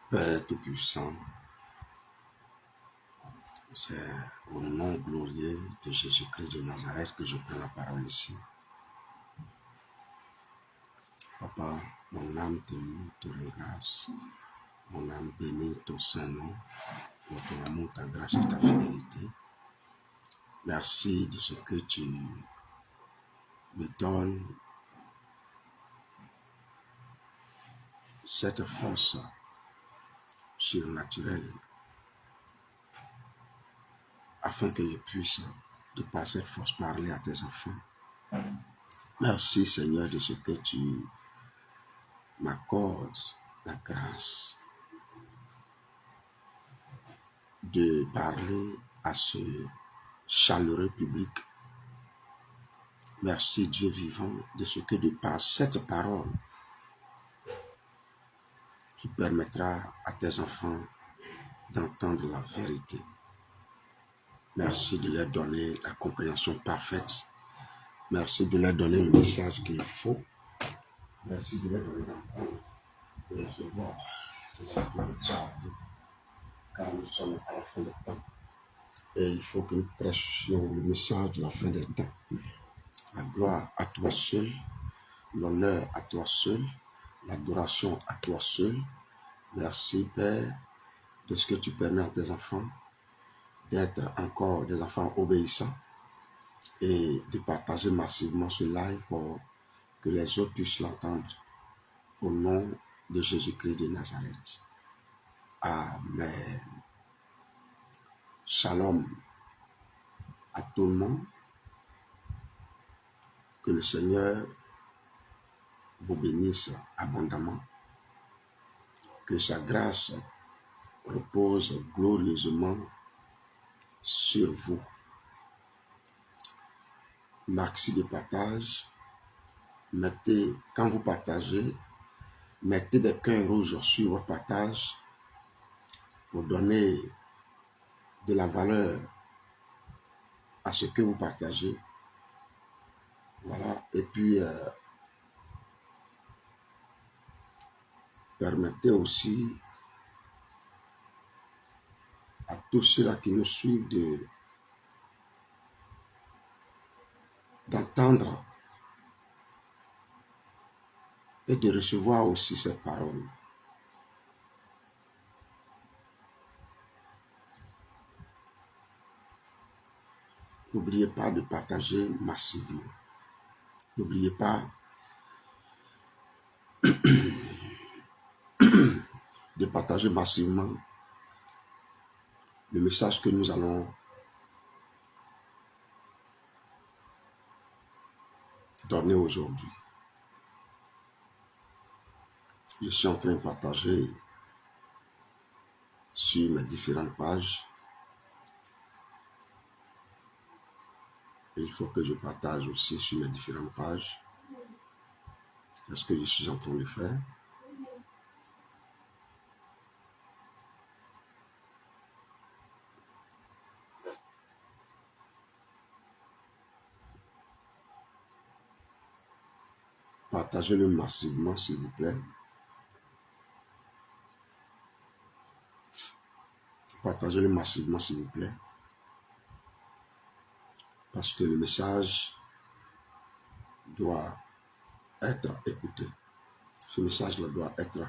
Père Tout-Puissant, c'est au nom glorieux de Jésus-Christ de Nazareth que je prends la parole ici. Papa, mon âme te loue, te rend grâce. Mon âme bénit ton Saint-Nom, pour ton amour, ta grâce et ta fidélité. Merci de ce que tu me donnes cette force surnaturelle afin que je puisse, de par cette force, parler à tes enfants. Merci Seigneur de ce que tu m'accordes la grâce de parler à ce chaleureux public. Merci Dieu vivant de ce que de par cette parole, tu permettras à tes enfants d'entendre la vérité. Merci de leur donner la compréhension parfaite. Merci de leur donner le message qu'il faut. Merci de leur donner l'entendre, de recevoir ce que tu veux parler, car nous sommes à la fin des temps. Et il faut que nous prêchions le message de la fin des temps. La gloire à toi seul, l'honneur à toi seul, l'adoration à toi seul. Merci Père de ce que tu permets à tes enfants d'être encore des enfants obéissants et de partager massivement ce live pour que les autres puissent l'entendre. Au nom de Jésus-Christ de Nazareth. Amen. Shalom à tout le monde. Que le Seigneur vous bénisse abondamment. Que sa grâce repose glorieusement sur vous. Merci de partage. Quand vous partagez, mettez des cœurs rouges sur votre partage pour donner de la valeur à ce que vous partagez. Voilà. Et puis, permettez aussi à tous ceux-là qui nous suivent d'entendre et de recevoir aussi ces paroles. N'oubliez pas de partager massivement. N'oubliez pas de partager massivement le message que nous allons donner aujourd'hui. Je suis en train de partager sur mes différentes pages. Et il faut que je partage aussi sur mes différentes pages. C'est ce que je suis en train de faire. Partagez-le massivement, s'il vous plaît. Partagez-le massivement, s'il vous plaît. Parce que le message doit être écouté. Ce message-là doit être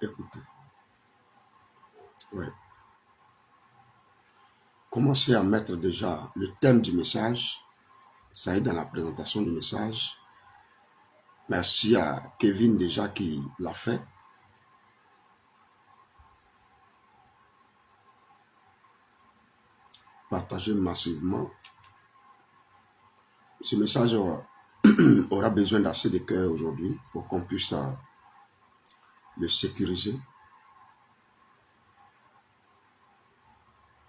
écouté. Ouais. Commencez à mettre déjà le thème du message. Ça est dans la présentation du message. Merci à Kevin déjà qui l'a fait. Partagez massivement. Ce message aura besoin d'assez de cœur aujourd'hui pour qu'on puisse le sécuriser.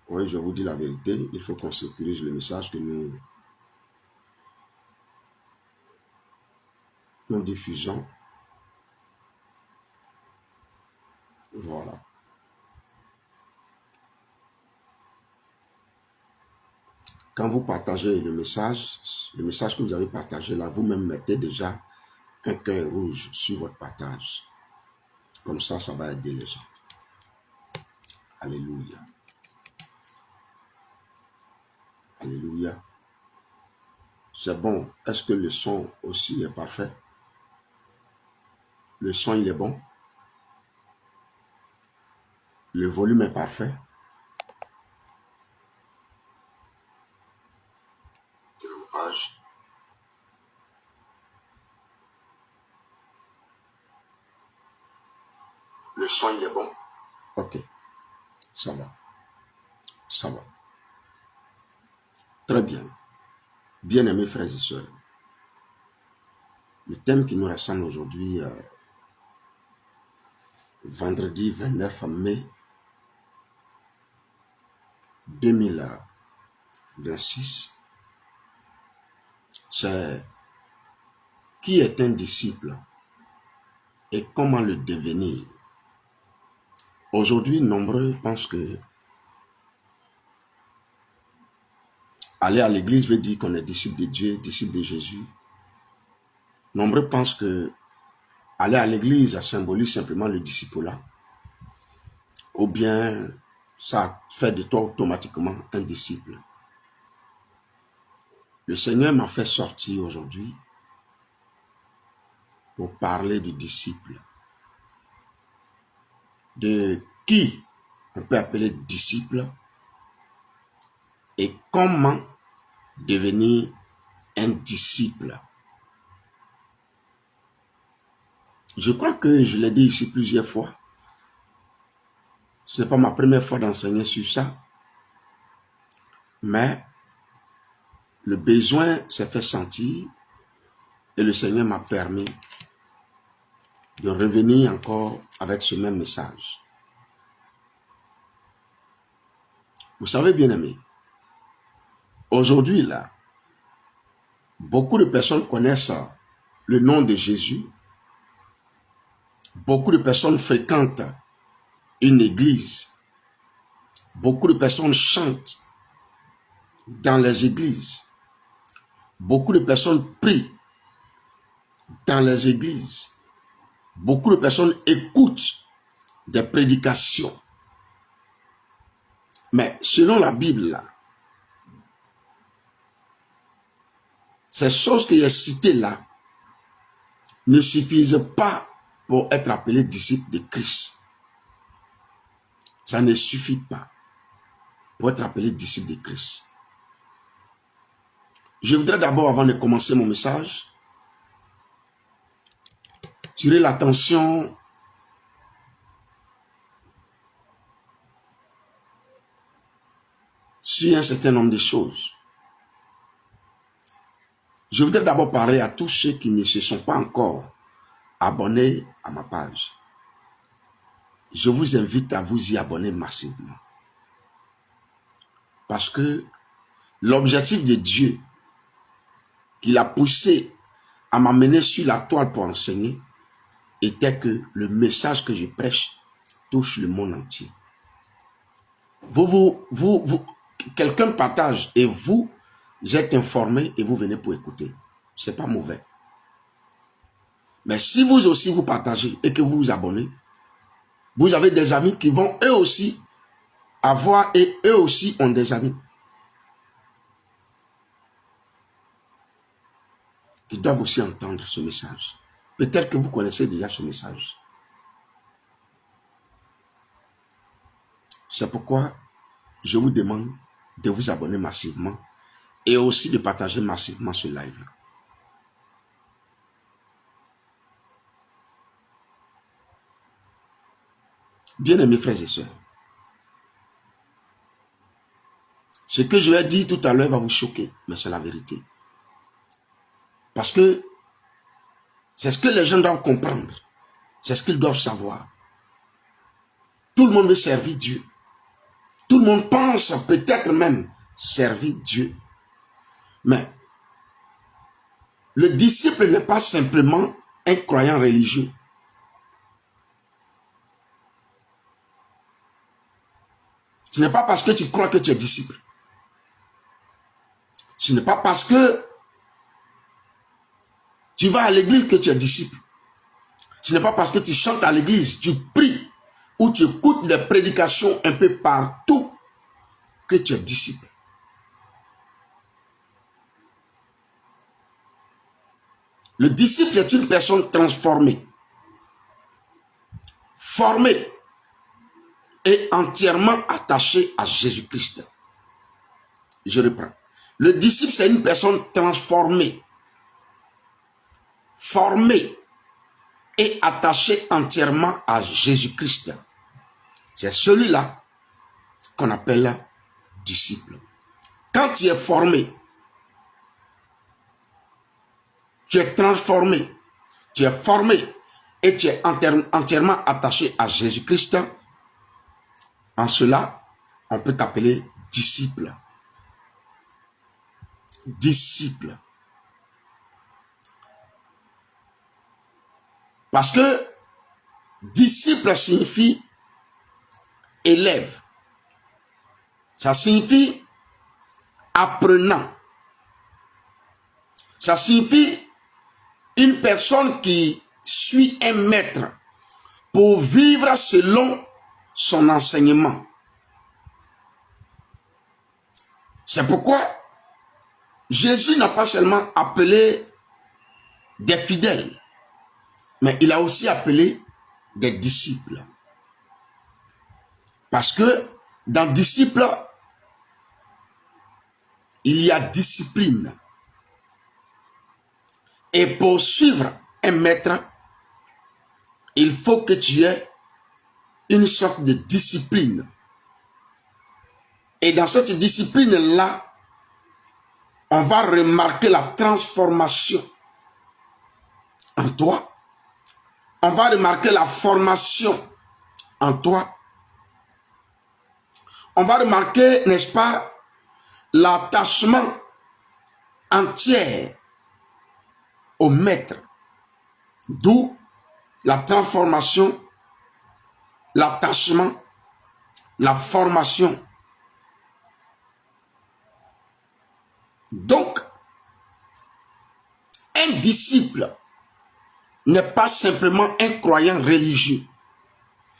Oui, je vous dis la vérité, il faut qu'on sécurise le message que nous diffusons. Voilà. Quand vous partagez le message que vous avez partagé là, vous-même mettez déjà un cœur rouge sur votre partage. Comme ça, ça va aider les gens. Alléluia. Alléluia. C'est bon. Est-ce que le son aussi est parfait? Le son, il est bon? Le volume est parfait? Le son, il est bon? Ok. Ça va. Ça va. Très bien. Bien-aimés frères et sœurs, le thème qui nous rassemble aujourd'hui, vendredi 29 mai 2026, c'est qui est un disciple et comment le devenir. Aujourd'hui, nombreux pensent que aller à l'église veut dire qu'on est disciple de Dieu, disciple de Jésus. Nombreux pensent que aller à l'église symbolise simplement le discipulat, ou bien ça fait de toi automatiquement un disciple. Le Seigneur m'a fait sortir aujourd'hui pour parler du disciple, de qui on peut appeler disciple et comment devenir un disciple. Je crois que je l'ai dit ici plusieurs fois. Ce n'est pas ma première fois d'enseigner sur ça, mais le besoin s'est fait sentir et le Seigneur m'a permis de revenir encore avec ce même message. Vous savez, bien aimés, aujourd'hui là, beaucoup de personnes connaissent le nom de Jésus. Beaucoup de personnes fréquentent une église. Beaucoup de personnes chantent dans les églises. Beaucoup de personnes prient dans les églises. Beaucoup de personnes écoutent des prédications. Mais selon la Bible, ces choses que j'ai citées là ne suffisent pas pour être appelé disciple de Christ. Ça ne suffit pas pour être appelé disciple de Christ. Je voudrais d'abord, avant de commencer mon message, tirer l'attention sur un certain nombre de choses. Je voudrais d'abord parler à tous ceux qui ne se sont pas encore abonnés à ma page. Je vous invite à vous y abonner massivement. Parce que l'objectif de Dieu qui l'a poussé à m'amener sur la toile pour enseigner était que le message que je prêche touche le monde entier. Quelqu'un partage et vous êtes informé et vous venez pour écouter. Ce n'est pas mauvais. Mais si vous aussi vous partagez et que vous vous abonnez, vous avez des amis qui vont eux aussi avoir et eux aussi ont des amis qui doivent aussi entendre ce message. Peut-être que vous connaissez déjà ce message. C'est pourquoi je vous demande de vous abonner massivement et aussi de partager massivement ce live-là. Bien-aimés frères et sœurs, ce que je vais dire tout à l'heure va vous choquer, mais c'est la vérité. Parce que c'est ce que les gens doivent comprendre. C'est ce qu'ils doivent savoir. Tout le monde veut servir Dieu. Tout le monde pense peut-être même servir Dieu. Mais le disciple n'est pas simplement un croyant religieux. Ce n'est pas parce que tu crois que tu es disciple. Ce n'est pas parce que Tu vas à l'église que tu es disciple. Ce n'est pas parce que tu chantes à l'église, tu pries ou tu écoutes des prédications un peu partout que tu es disciple. Le disciple est une personne transformée, formée et entièrement attachée à Jésus-Christ. Je reprends. Le disciple, c'est une personne transformée, formée et attachée entièrement à Jésus-Christ. C'est celui-là qu'on appelle disciple. Quand tu es formé, tu es transformé, tu es formé et tu es entièrement attaché à Jésus-Christ, en cela, on peut t'appeler disciple. Disciple. Parce que disciple signifie élève. Ça signifie apprenant. Ça signifie une personne qui suit un maître pour vivre selon son enseignement. C'est pourquoi Jésus n'a pas seulement appelé des fidèles, mais il a aussi appelé des disciples. Parce que dans disciple, il y a discipline. Et pour suivre un maître, il faut que tu aies une sorte de discipline. Et dans cette discipline-là, on va remarquer la transformation en toi. On va remarquer la formation en toi. On va remarquer, n'est-ce pas, l'attachement entier au maître. D'où la transformation, l'attachement, la formation. Donc, un disciple n'est pas simplement un croyant religieux.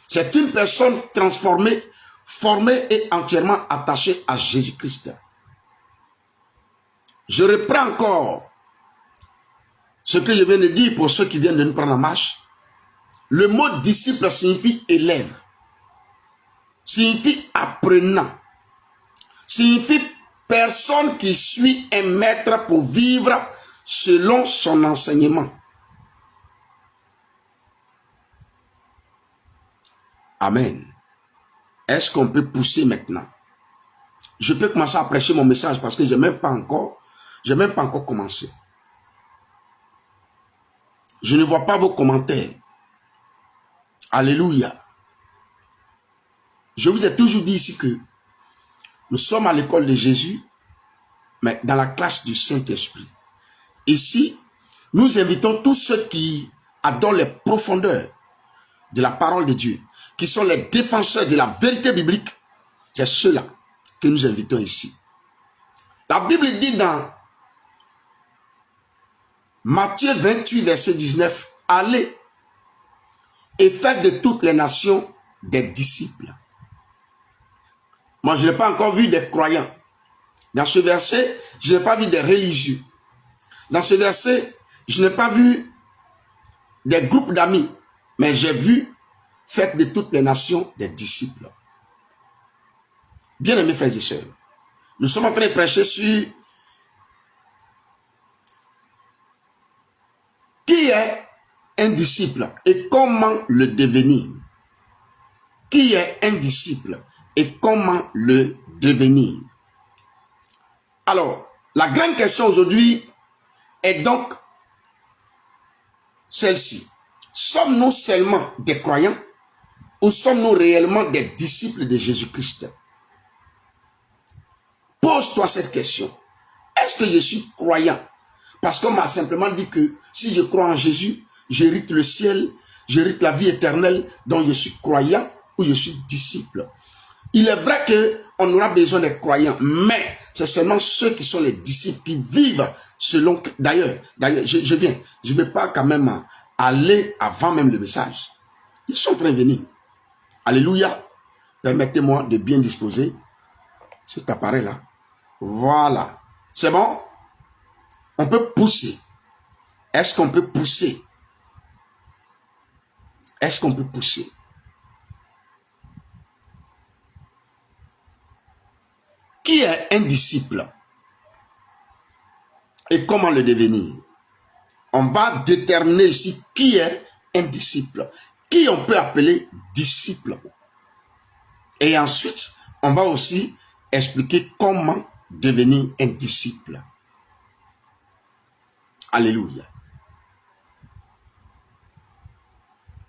C'est une personne transformée, formée et entièrement attachée à Jésus-Christ. Je reprends encore ce que je viens de dire pour ceux qui viennent de nous prendre en marche. Le mot disciple signifie élève, signifie apprenant, signifie personne qui suit un maître pour vivre selon son enseignement. Amen. Est-ce qu'on peut pousser maintenant? Je peux commencer à prêcher mon message parce que je n'ai même pas encore commencé. Je ne vois pas vos commentaires. Alléluia. Je vous ai toujours dit ici que nous sommes à l'école de Jésus, mais dans la classe du Saint-Esprit. Ici, nous invitons tous ceux qui adorent les profondeurs de la parole de Dieu, qui sont les défenseurs de la vérité biblique. C'est ceux-là que nous invitons ici. La Bible dit dans Matthieu 28, verset 19, « Allez et faites de toutes les nations des disciples. » Moi, je n'ai pas encore vu des croyants. Dans ce verset, je n'ai pas vu des religieux. Dans ce verset, je n'ai pas vu des groupes d'amis, mais j'ai vu « Faites de toutes les nations des disciples. » Bien-aimés frères et sœurs, nous sommes en train de prêcher sur qui est un disciple et comment le devenir. Qui est un disciple et comment le devenir. Alors, la grande question aujourd'hui est donc celle-ci. Sommes-nous seulement des croyants ou sommes-nous réellement des disciples de Jésus-Christ? Pose-toi cette question. Est-ce que je suis croyant? Parce qu'on m'a simplement dit que si je crois en Jésus, j'hérite le ciel, j'hérite la vie éternelle, donc je suis croyant ou je suis disciple. Il est vrai qu'on aura besoin des croyants, mais c'est seulement ceux qui sont les disciples qui vivent selon... D'ailleurs, je viens. Je ne vais pas quand même aller avant même le message. Ils sont en train de venir. Alléluia. Permettez-moi de bien disposer cet appareil-là. Voilà. C'est bon? On peut pousser. Est-ce qu'on peut pousser? Est-ce qu'on peut pousser? Qui est un disciple? Et comment le devenir? On va déterminer ici qui est un disciple. Qui on peut appeler disciple. Et ensuite, on va aussi expliquer comment devenir un disciple. Alléluia.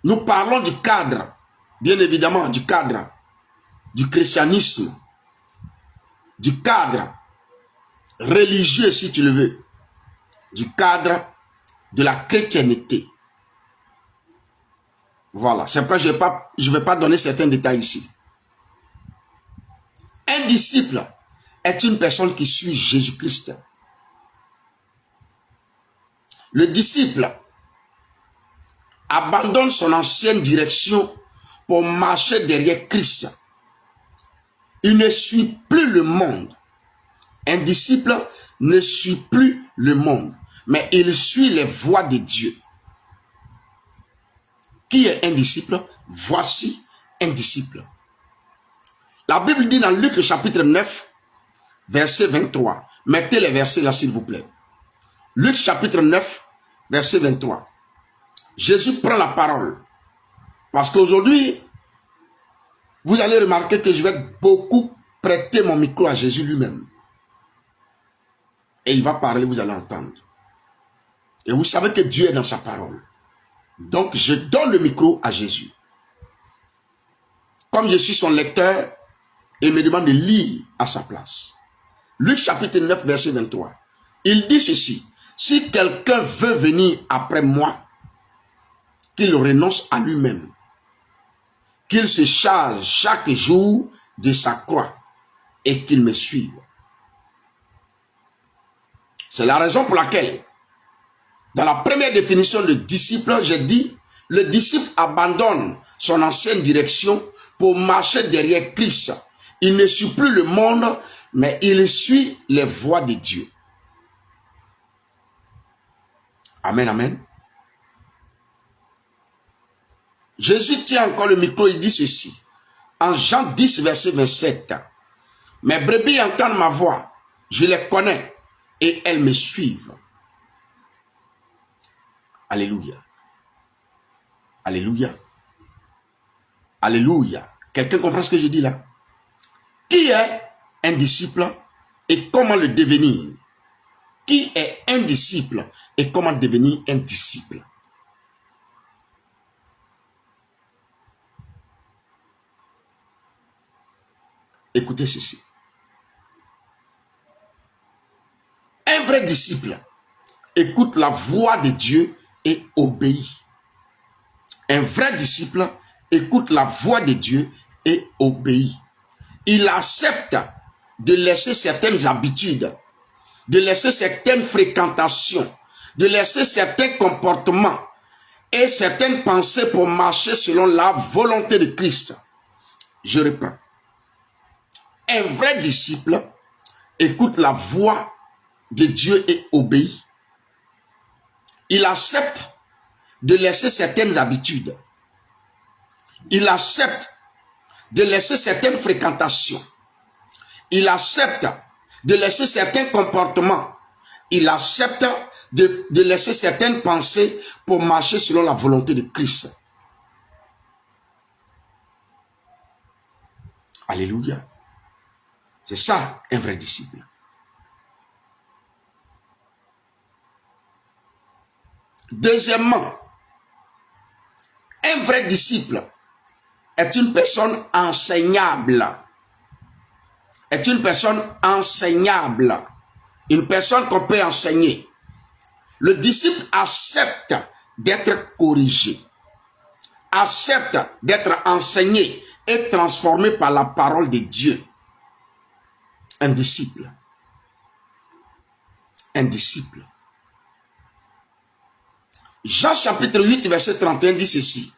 Nous parlons du cadre, bien évidemment, du cadre du christianisme, du cadre religieux, si tu le veux, du cadre de la chrétienté. Voilà, c'est pourquoi je ne vais pas donner certains détails ici. Un disciple est une personne qui suit Jésus-Christ. Le disciple abandonne son ancienne direction pour marcher derrière Christ. Il ne suit plus le monde. Un disciple ne suit plus le monde, mais il suit les voies de Dieu. Qui est un disciple? Voici un disciple. La Bible dit dans Luc chapitre 9, verset 23. Mettez les versets là s'il vous plaît. Luc chapitre 9, verset 23. Jésus prend la parole. Parce qu'aujourd'hui, vous allez remarquer que je vais beaucoup prêter mon micro à Jésus lui-même. Et il va parler, vous allez entendre. Et vous savez que Dieu est dans sa parole. Donc, je donne le micro à Jésus. Comme je suis son lecteur, il me demande de lire à sa place. Luc chapitre 9, verset 23. Il dit ceci. Si quelqu'un veut venir après moi, qu'il renonce à lui-même, qu'il se charge chaque jour de sa croix et qu'il me suive. C'est la raison pour laquelle, dans la première définition de disciple, j'ai dit, le disciple abandonne son ancienne direction pour marcher derrière Christ. Il ne suit plus le monde, mais il suit les voies de Dieu. Amen, amen. Jésus tient encore le micro, il dit ceci. En Jean 10, verset 27. Mes brebis entendent ma voix, je les connais et elles me suivent. Alléluia. Alléluia. Alléluia. Quelqu'un comprend ce que je dis là? Qui est un disciple et comment le devenir? Qui est un disciple et comment devenir un disciple? Écoutez ceci. Un vrai disciple écoute la voix de Dieu et obéit. Un vrai disciple écoute la voix de Dieu et obéit. Il accepte de laisser certaines habitudes, de laisser certaines fréquentations, de laisser certains comportements et certaines pensées pour marcher selon la volonté de Christ. Je reprends. Un vrai disciple écoute la voix de Dieu et obéit. Il accepte de laisser certaines habitudes. Il accepte de laisser certaines fréquentations. Il accepte de laisser certains comportements. Il accepte de laisser certaines pensées pour marcher selon la volonté de Christ. Alléluia. C'est ça, un vrai disciple. Deuxièmement, un vrai disciple est une personne enseignable. Est une personne enseignable. Une personne qu'on peut enseigner. Le disciple accepte d'être corrigé. Accepte d'être enseigné et transformé par la parole de Dieu. Un disciple. un disciple. Jean chapitre 8, verset 31 dit ceci.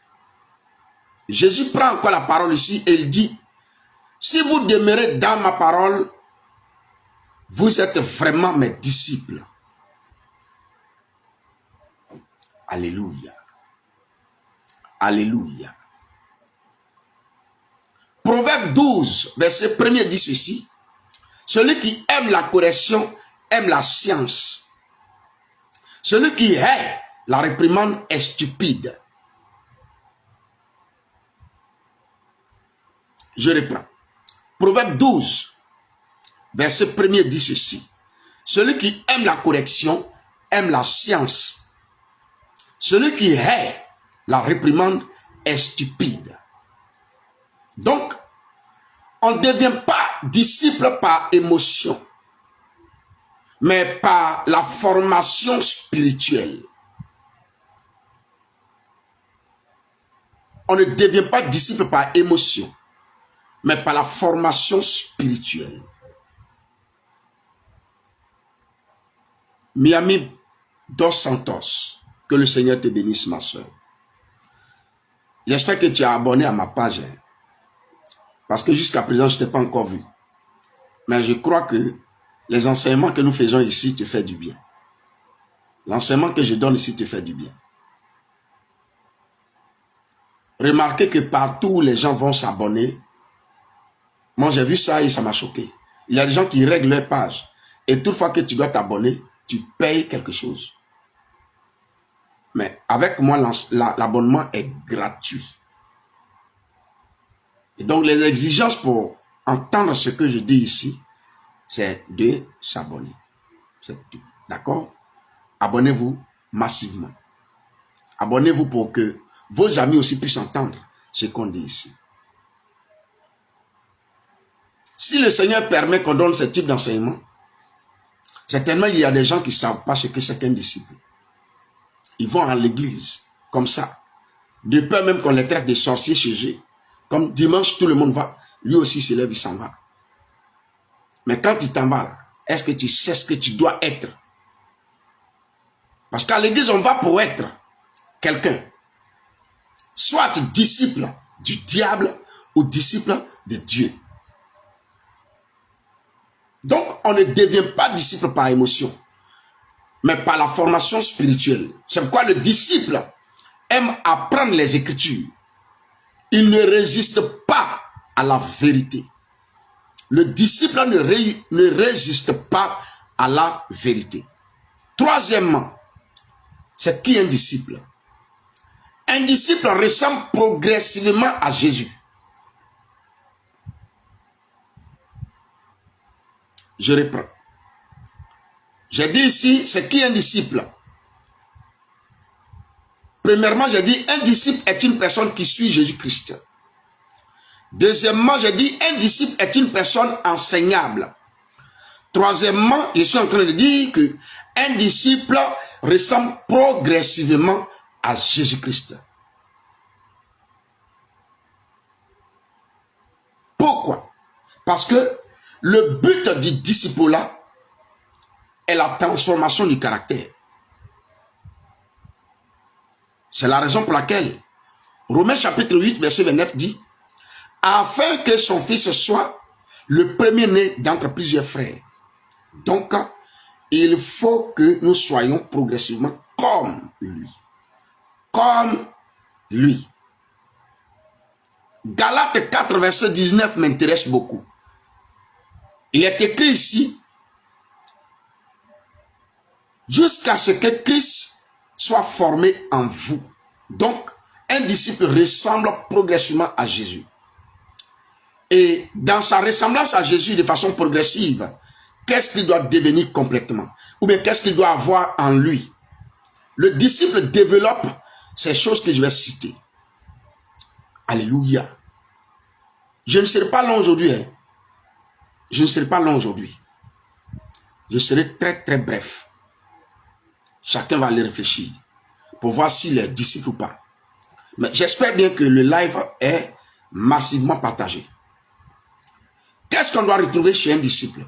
Jésus prend encore la parole ici et il dit, si vous demeurez dans ma parole, vous êtes vraiment mes disciples. Alléluia. Alléluia. Proverbe 12, verset 1er dit ceci. Celui qui aime la correction aime la science. Celui qui hait la réprimande est stupide. Je reprends. Proverbe 12, verset 1er dit ceci. Celui qui aime la correction aime la science. Celui qui hait la réprimande est stupide. Donc, on ne devient pas disciple par émotion, mais par la formation spirituelle. On ne devient pas disciple par émotion, mais par la formation spirituelle. Miami Dos Santos, que le Seigneur te bénisse, ma soeur. J'espère que tu es abonné à ma page, parce que jusqu'à présent, je ne t'ai pas encore vu. Mais je crois que les enseignements que nous faisons ici te font du bien. L'enseignement que je donne ici te fait du bien. Remarquez que partout où les gens vont s'abonner, moi j'ai vu ça et ça m'a choqué. Il y a des gens qui règlent leur page. Et toute fois que tu dois t'abonner, tu payes quelque chose. Mais avec moi, l'abonnement est gratuit. Et donc les exigences pour entendre ce que je dis ici, c'est de s'abonner. C'est tout. D'accord? Abonnez-vous massivement. Abonnez-vous pour que vos amis aussi puissent entendre ce qu'on dit ici. Si le Seigneur permet qu'on donne ce type d'enseignement, certainement il y a des gens qui ne savent pas ce que c'est qu'un disciple. Ils vont à l'église comme ça. De peur même qu'on les traite de sorciers chez eux. Comme dimanche, tout le monde va. Lui aussi se lève, il s'en va. Mais quand tu t'en vas, est-ce que tu sais ce que tu dois être? Parce qu'à l'église, on va pour être quelqu'un. Soit disciple du diable ou disciple de Dieu. Donc, on ne devient pas disciple par émotion, mais par la formation spirituelle. C'est pourquoi le disciple aime apprendre les Écritures. Il ne résiste pas à la vérité. Le disciple ne résiste pas à la vérité. Troisièmement, c'est qui un disciple? Un disciple ressemble progressivement à Jésus. Je reprends. J'ai dit ici, c'est qui un disciple? Premièrement, j'ai dit, un disciple est une personne qui suit Jésus-Christ. Deuxièmement, j'ai dit, un disciple est une personne enseignable. Troisièmement, je suis en train de dire que un disciple ressemble progressivement à Jésus-Christ. Pourquoi? Parce que le but du disciple-là est la transformation du caractère. C'est la raison pour laquelle Romains chapitre 8, verset 29 dit « Afin que son fils soit le premier-né d'entre plusieurs frères. » Donc, il faut que nous soyons progressivement comme lui. Comme lui. Galates 4, verset 19 m'intéresse beaucoup. Il est écrit ici, jusqu'à ce que Christ soit formé en vous. Donc, un disciple ressemble progressivement à Jésus. Et dans sa ressemblance à Jésus de façon progressive, qu'est-ce qu'il doit devenir complètement? Ou bien qu'est-ce qu'il doit avoir en lui? Le disciple développe ces choses que je vais citer. Alléluia. Je ne serai pas long aujourd'hui. Hein. Je ne serai pas long aujourd'hui. Je serai très très bref. Chacun va aller réfléchir pour voir s'il est disciple ou pas. Mais j'espère bien que le live est massivement partagé. Qu'est-ce qu'on doit retrouver chez un disciple?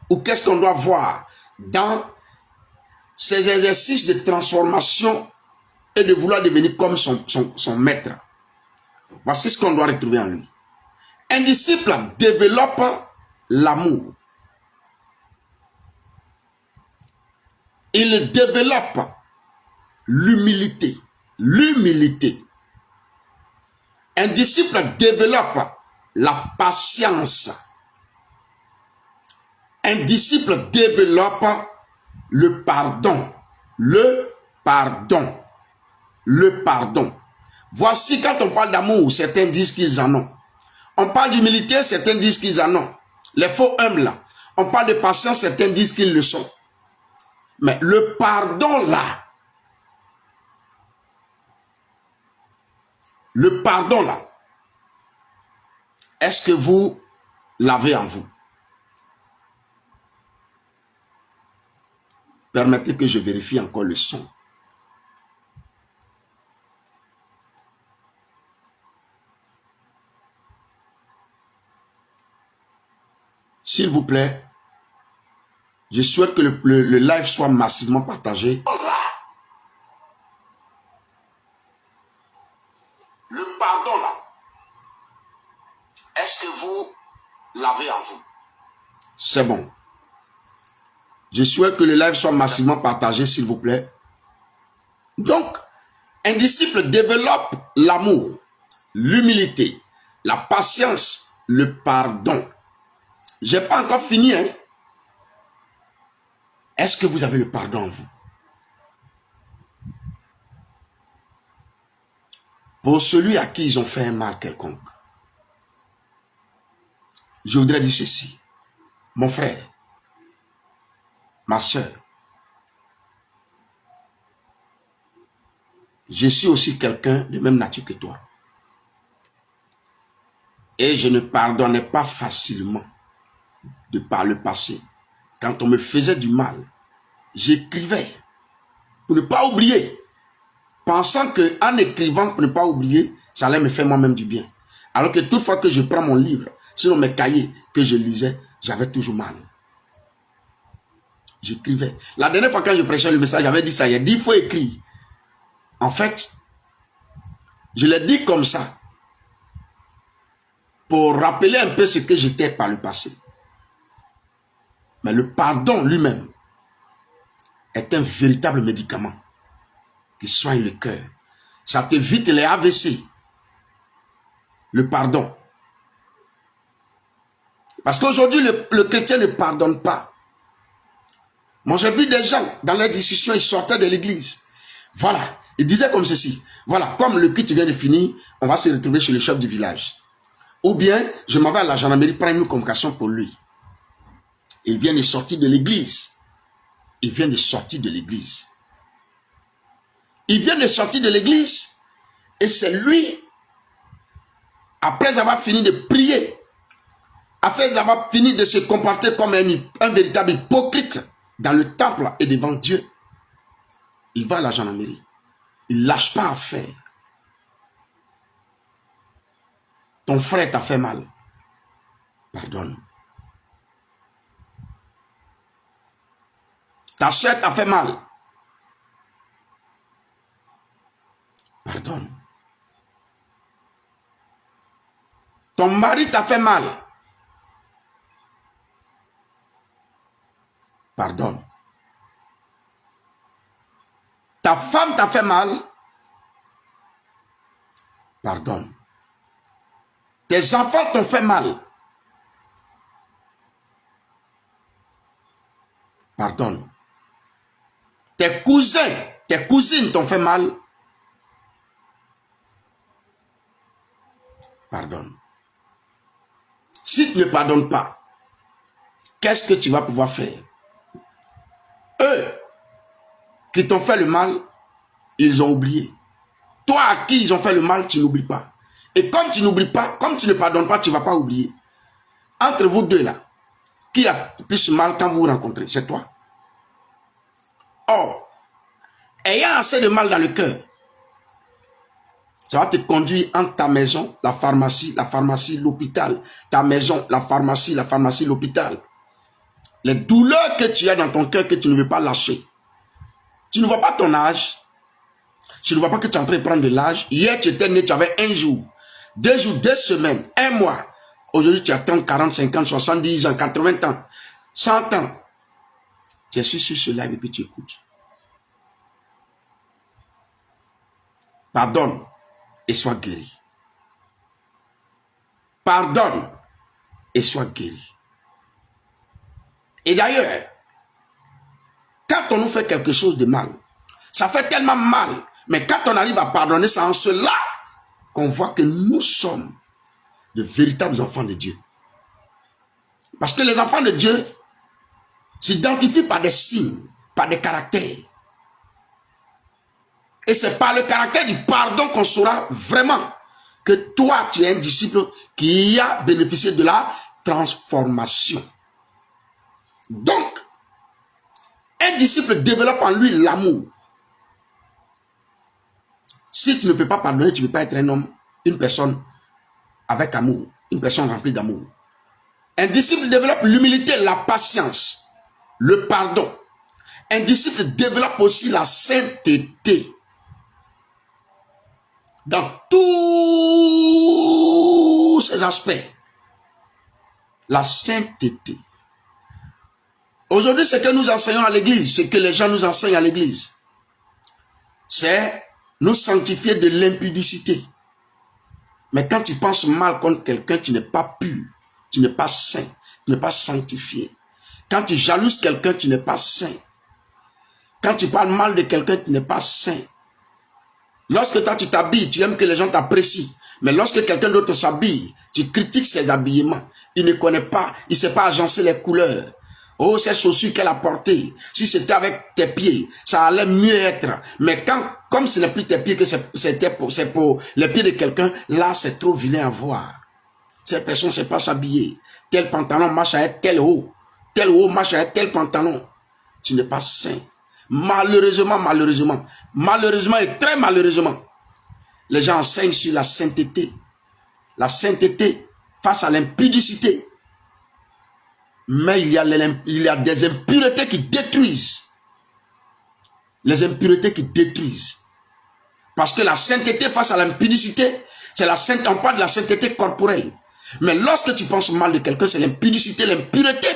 Ou qu'est-ce qu'on doit voir dans ces exercices de transformation et de vouloir devenir comme son maître. Voici ce qu'on doit retrouver en lui. Un disciple développe l'amour. Il développe l'humilité. L'humilité. Un disciple développe la patience. Un disciple développe le pardon. Le pardon. Le pardon. Voici quand on parle d'amour, certains disent qu'ils en ont. On parle d'humilité, certains disent qu'ils en ont. Les faux humbles là. On parle de patience, certains disent qu'ils le sont. Mais le pardon là, est-ce que vous l'avez en vous? Permettez que je vérifie encore le son. S'il vous plaît, je souhaite que le live soit massivement partagé. Le pardon là, est-ce que vous l'avez en vous? C'est bon. Je souhaite que le live soit massivement partagé, s'il vous plaît. Donc, un disciple développe l'amour, l'humilité, la patience, le pardon. Je n'ai pas encore fini, hein? Est-ce que vous avez le pardon en vous? Pour celui à qui ils ont fait un mal quelconque, je voudrais dire ceci. Mon frère, ma soeur, je suis aussi quelqu'un de même nature que toi. Et je ne pardonnais pas facilement de par le passé. Quand on me faisait du mal, j'écrivais pour ne pas oublier, pensant qu'en écrivant pour ne pas oublier, ça allait me faire moi-même du bien. Alors que toute fois que je prends mon livre, sinon mes cahiers que je lisais, j'avais toujours mal. J'écrivais. La dernière fois quand je prêchais le message, j'avais dit ça, il a dit il faut écrire. En fait, je l'ai dit comme ça, pour rappeler un peu ce que j'étais par le passé. Mais le pardon lui-même est un véritable médicament qui soigne le cœur. Ça t'évite les AVC. Le pardon. Parce qu'aujourd'hui, le chrétien ne pardonne pas. Moi, j'ai vu des gens, dans leurs discussions, ils sortaient de l'église. Voilà. Ils disaient comme ceci. Voilà, comme le culte vient de finir, on va se retrouver chez le chef du village. Ou bien, je m'en vais à la gendarmerie prendre une convocation pour lui. Il vient de sortir de l'église. Il vient de sortir de l'église. Il vient de sortir de l'église. Et c'est lui, après avoir fini de prier, après avoir fini de se comporter comme un véritable hypocrite dans le temple et devant Dieu, il va à la gendarmerie. Il ne lâche pas affaire. Ton frère t'a fait mal. Pardonne. Ta soeur t'a fait mal. Pardonne. Ton mari t'a fait mal. Pardonne. Ta femme t'a fait mal. Pardonne. Tes enfants t'ont fait mal. Pardonne. Tes cousins, tes cousines t'ont fait mal. Pardonne. Si tu ne pardonnes pas, qu'est-ce que tu vas pouvoir faire? Eux qui t'ont fait le mal, ils ont oublié. Toi à qui ils ont fait le mal, tu n'oublies pas. Et comme tu n'oublies pas, comme tu ne pardonnes pas, tu ne vas pas oublier. Entre vous deux là, qui a plus mal quand vous vous rencontrez? C'est toi. Or, ayant assez de mal dans le cœur, ça va te conduire entre ta maison, la pharmacie, l'hôpital. Ta maison, la pharmacie, l'hôpital. Les douleurs que tu as dans ton cœur que tu ne veux pas lâcher. Tu ne vois pas ton âge. Tu ne vois pas que tu es en train de prendre de l'âge. Hier, tu étais né, tu avais 1 jour, 2 jours, 2 semaines, 1 mois. Aujourd'hui, tu as 30, 40, 50, 70 ans, 80 ans, 100 ans. Tu es sur ce live et puis tu écoutes. Pardonne et sois guéri. Pardonne et sois guéri. Et d'ailleurs, quand on nous fait quelque chose de mal, ça fait tellement mal, mais quand on arrive à pardonner, c'est en cela qu'on voit que nous sommes de véritables enfants de Dieu. Parce que les enfants de Dieu s'identifient par des signes, par des caractères. Et c'est par le caractère du pardon qu'on saura vraiment que toi, tu es un disciple qui a bénéficié de la transformation. Donc, un disciple développe en lui l'amour. Si tu ne peux pas pardonner, tu ne peux pas être un homme, une personne avec amour, une personne remplie d'amour. Un disciple développe l'humilité, la patience, le pardon. Un disciple développe aussi la sainteté. Dans tous ces aspects. La sainteté. Aujourd'hui, ce que nous enseignons à l'église, ce que les gens nous enseignent à l'église, c'est nous sanctifier de l'impudicité. Mais quand tu penses mal contre quelqu'un, tu n'es pas pur, tu n'es pas saint, tu n'es pas sanctifié. Quand tu jalouses quelqu'un, tu n'es pas saint. Quand tu parles mal de quelqu'un, tu n'es pas saint. Lorsque toi tu t'habilles, tu aimes que les gens t'apprécient. Mais lorsque quelqu'un d'autre s'habille, tu critiques ses habillements. Il ne connaît pas, il ne sait pas agencer les couleurs. Oh, ces chaussures qu'elle a portées, si c'était avec tes pieds, ça allait mieux être. Mais quand, comme ce n'est plus tes pieds que c'est pour les pieds de quelqu'un, là c'est trop vilain à voir. Cette personne ne sait pas s'habiller. Tel pantalon marche avec tel haut marche avec tel pantalon. Tu n'es pas saint. Malheureusement et très malheureusement, les gens enseignent sur la sainteté. La sainteté face à l'impudicité. Mais il y a des impuretés qui détruisent. Les impuretés qui détruisent. Parce que la sainteté face à l'impudicité, c'est la sainteté, on parle de la sainteté corporelle. Mais lorsque tu penses mal de quelqu'un, c'est l'impudicité, l'impureté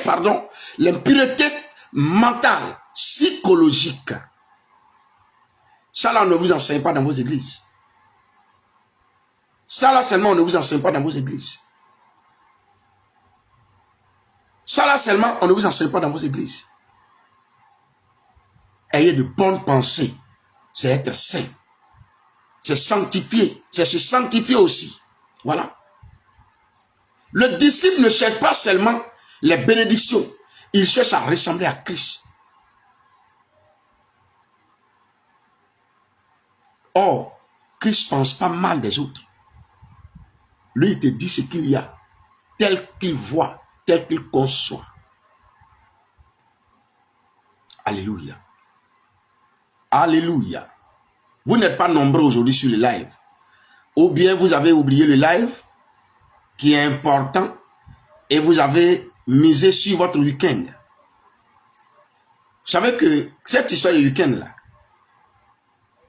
mentale, psychologique. Ça là, on ne vous enseigne pas dans vos églises. Ça là seulement, on ne vous enseigne pas dans vos églises. Ça là seulement, on ne vous enseigne pas dans vos églises. Ayez de bonnes pensées. C'est être saint. C'est sanctifier. C'est se sanctifier aussi. Voilà. Le disciple ne cherche pas seulement les bénédictions. Il cherche à ressembler à Christ. Or, Christ ne pense pas mal des autres. Lui, il te dit ce qu'il y a, tel qu'il voit, tel qu'il conçoit. Alléluia. Alléluia. Vous n'êtes pas nombreux aujourd'hui sur le live. Ou bien vous avez oublié le live qui est important et vous avez misé sur votre week-end. Vous savez que cette histoire de week-end-là,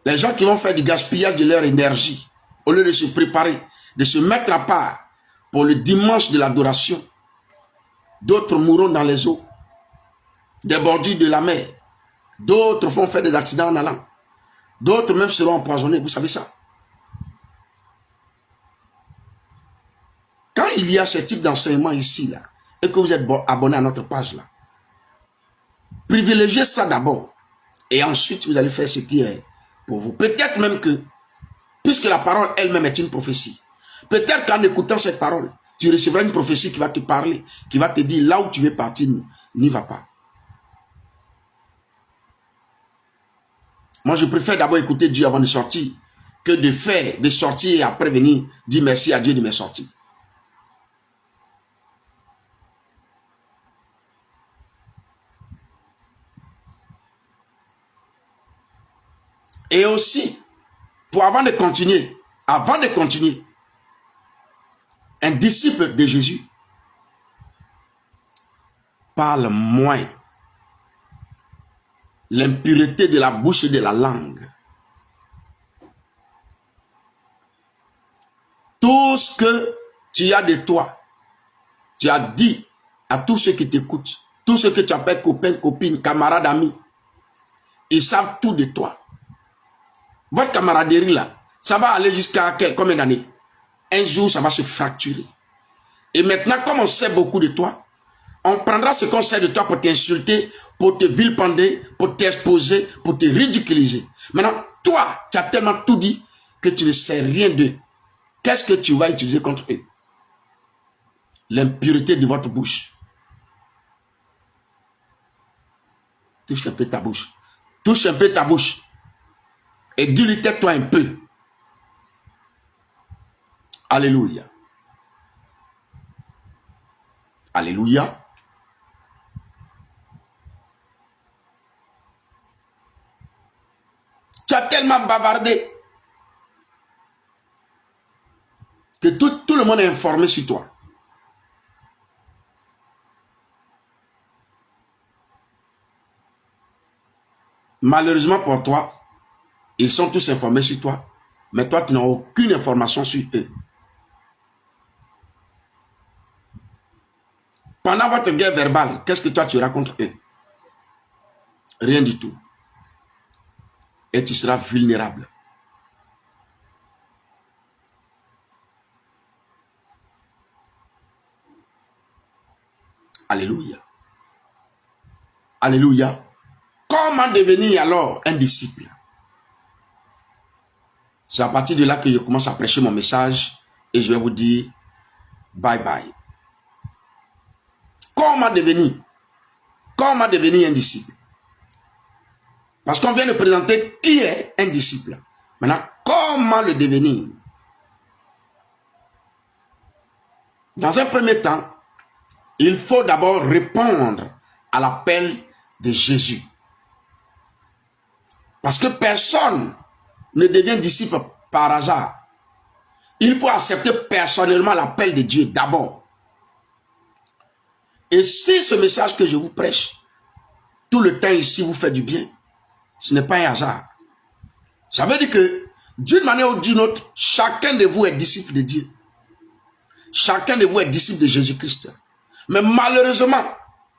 les gens qui vont faire du gaspillage de leur énergie, au lieu de se préparer, de se mettre à part pour le dimanche de l'adoration, d'autres mourront dans les eaux, des bordures de la mer. D'autres vont faire des accidents en allant. D'autres même seront empoisonnés. Vous savez ça? Quand il y a ce type d'enseignement ici, là, et que vous êtes abonné à notre page, là, privilégiez ça d'abord. Et ensuite, vous allez faire ce qui est pour vous. Peut-être même que, puisque la parole elle-même est une prophétie, peut-être qu'en écoutant cette parole, tu recevras une prophétie qui va te parler, qui va te dire là où tu veux partir, n'y va pas. Moi, je préfère d'abord écouter Dieu avant de sortir que de faire, de sortir et après venir dire merci à Dieu de mes sorties. Et aussi, avant de continuer, un disciple de Jésus parle moins. l'impureté de la bouche et de la langue. Tout ce que tu as de toi, tu as dit à tous ceux qui t'écoutent, tous ceux que tu appelles copains, copines, camarades, amis, ils savent tout de toi. Votre camaraderie là, ça va aller jusqu'à combien d'années? Un jour, ça va se fracturer. Et maintenant, comme on sait beaucoup de toi, on prendra ce qu'on sait de toi pour t'insulter, pour te vilipender, pour t'exposer, pour te ridiculiser. Maintenant, toi, tu as tellement tout dit que tu ne sais rien d'eux. Qu'est-ce que tu vas utiliser contre eux? L'impureté de votre bouche. Touche un peu ta bouche. Touche un peu ta bouche. Et dis-lui, tais-toi un peu. Alléluia. Alléluia. Tu as tellement bavardé que tout le monde est informé sur toi. Malheureusement pour toi, ils sont tous informés sur toi, mais toi, tu n'as aucune information sur eux. Pendant votre guerre verbale, qu'est-ce que toi tu racontes eux? Rien du tout. Et tu seras vulnérable. Alléluia. Alléluia. Comment devenir alors un disciple? C'est à partir de là que je commence à prêcher mon message et je vais vous dire bye bye. Comment devenir un disciple? Parce qu'on vient de présenter qui est un disciple. Maintenant, comment le devenir? Dans un premier temps, il faut d'abord répondre à l'appel de Jésus. Parce que personne ne devient disciple par hasard. Il faut accepter personnellement l'appel de Dieu d'abord. Et si ce message que je vous prêche, tout le temps ici vous fait du bien, ce n'est pas un hasard. Ça veut dire que d'une manière ou d'une autre, chacun de vous est disciple de Dieu. Chacun de vous est disciple de Jésus-Christ. Mais malheureusement,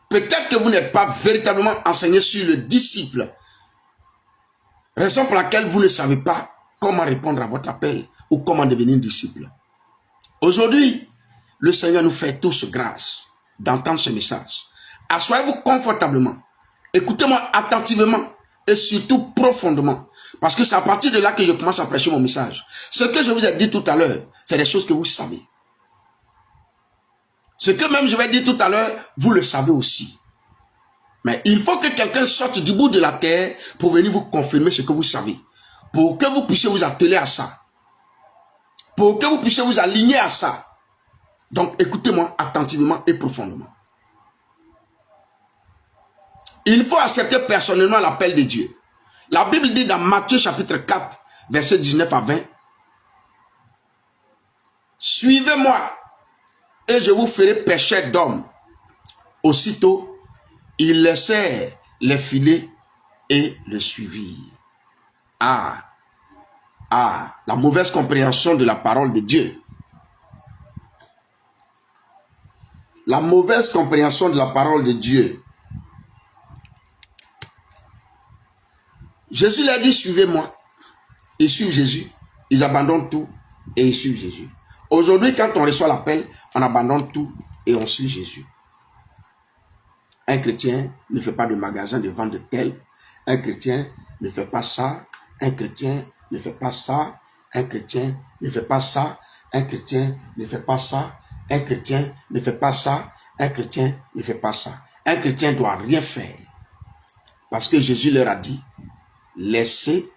peut-être que vous n'êtes pas véritablement enseigné sur le disciple. Raison pour laquelle vous ne savez pas comment répondre à votre appel ou comment devenir disciple. Aujourd'hui, le Seigneur nous fait tous grâce d'entendre ce message. Assoyez-vous confortablement. Écoutez-moi attentivement et surtout profondément. Parce que c'est à partir de là que je commence à prêcher mon message. Ce que je vous ai dit tout à l'heure, c'est des choses que vous savez. Ce que même je vais dire tout à l'heure, vous le savez aussi. Mais il faut que quelqu'un sorte du bout de la terre pour venir vous confirmer ce que vous savez. Pour que vous puissiez vous atteler à ça. Pour que vous puissiez vous aligner à ça. Donc écoutez-moi attentivement et profondément. Il faut accepter personnellement l'appel de Dieu. La Bible dit dans Matthieu chapitre 4, verset 19 à 20. Suivez-moi et je vous ferai pêcheurs d'hommes. Aussitôt, ils laissèrent les filets et le suivirent. La mauvaise compréhension de la parole de Dieu. La mauvaise compréhension de la parole de Dieu. Jésus leur dit, suivez-moi. Ils suivent Jésus. Ils abandonnent tout et ils suivent Jésus. Aujourd'hui, quand on reçoit l'appel, on abandonne tout et on suit Jésus. Un chrétien ne fait pas de magasin de vente de tel. Un chrétien ne fait pas ça. Un chrétien ne fait pas ça. Un chrétien ne fait pas ça. Un chrétien ne fait pas ça. Un chrétien ne fait pas ça. Un chrétien ne fait pas ça. Un chrétien ne doit rien faire. Parce que Jésus leur a dit, laissez,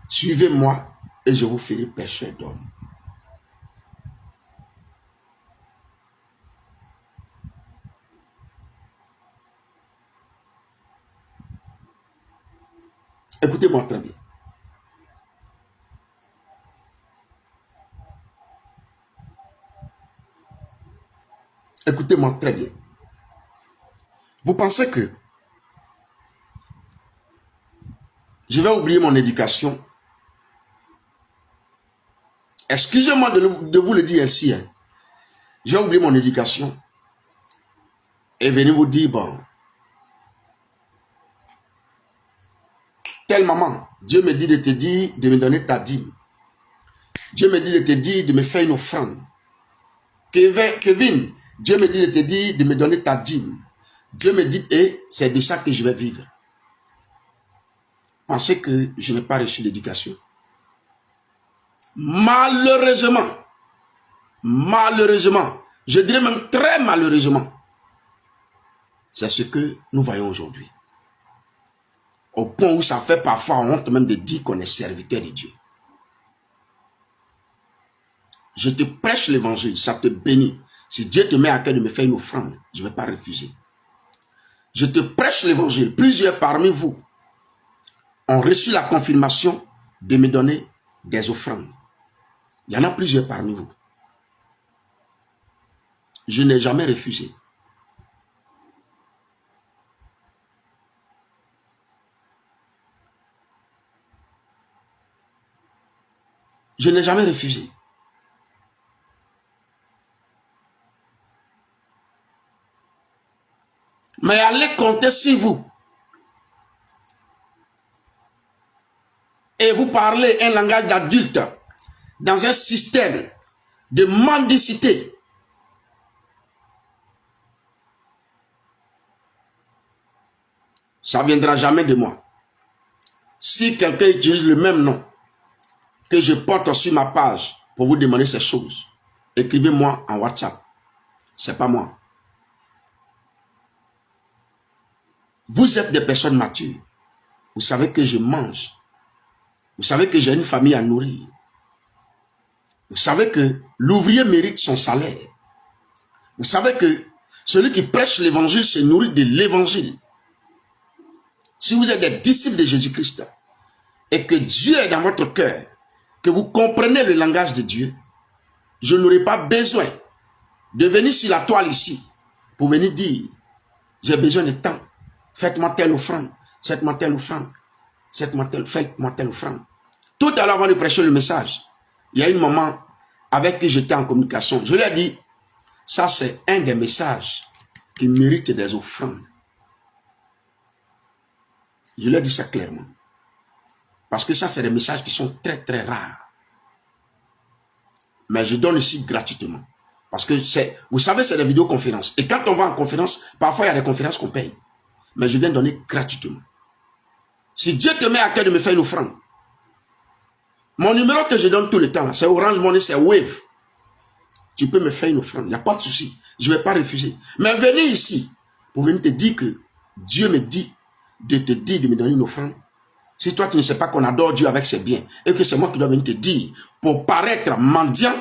suivez-moi et je vous ferai pêcheurs d'hommes. Écoutez-moi très bien. Écoutez-moi très bien. Vous pensez que Je vais oublier mon éducation. Excusez-moi de vous le dire ainsi. Hein. J'ai oublié mon éducation. Et venir vous dire, bon, telle maman, Dieu me dit de te dire, de me donner ta dîme. Dieu me dit de te dire, de me faire une offrande. Kevin, Dieu me dit de te dire, de me donner ta dîme. Dieu me dit, et c'est de ça que je vais vivre. Pensez que je n'ai pas reçu d'éducation. Malheureusement, je dirais même très malheureusement, c'est ce que nous voyons aujourd'hui. Au point où ça fait parfois honte même de dire qu'on est serviteur de Dieu. Je te prêche l'évangile, ça te bénit. Si Dieu te met à cœur de me faire une offrande, je ne vais pas refuser. Je te prêche l'évangile. Plusieurs parmi vous ont reçu la confirmation de me donner des offrandes. Il y en a plusieurs parmi vous. Je n'ai jamais refusé. Je n'ai jamais refusé. Mais allez compter sur vous. Et vous parlez un langage d'adulte dans un système de mendicité. Ça ne viendra jamais de moi. Si quelqu'un utilise le même nom que je porte sur ma page pour vous demander ces choses, écrivez-moi en WhatsApp. Ce n'est pas moi. Vous êtes des personnes matures. Vous savez que je mange. Vous savez que j'ai une famille à nourrir. Vous savez que l'ouvrier mérite son salaire. Vous savez que celui qui prêche l'évangile se nourrit de l'évangile. Si vous êtes des disciples de Jésus-Christ et que Dieu est dans votre cœur, que vous comprenez le langage de Dieu, je n'aurai pas besoin de venir sur la toile ici pour venir dire, j'ai besoin de temps, faites-moi telle offrande, faites-moi telle offrande, faites-moi telle offrande. Tout à l'heure, avant de prêcher le message, il y a une maman avec qui j'étais en communication. Je lui ai dit, ça c'est un des messages qui mérite des offrandes. Je lui ai dit ça clairement. Parce que ça, c'est des messages qui sont très, très rares. Mais je donne ici gratuitement. Parce que vous savez, c'est des vidéoconférences. Et quand on va en conférence, parfois il y a des conférences qu'on paye. Mais je viens donner gratuitement. Si Dieu te met à cœur de me faire une offrande, mon numéro que je donne tout le temps, c'est Orange Money, c'est Wave. Tu peux me faire une offrande, il n'y a pas de souci. Je ne vais pas refuser. Mais venez ici pour venir te dire que Dieu me dit de te dire de me donner une offrande. Si toi tu ne sais pas qu'on adore Dieu avec ses biens et que c'est moi qui dois venir te dire pour paraître mendiant,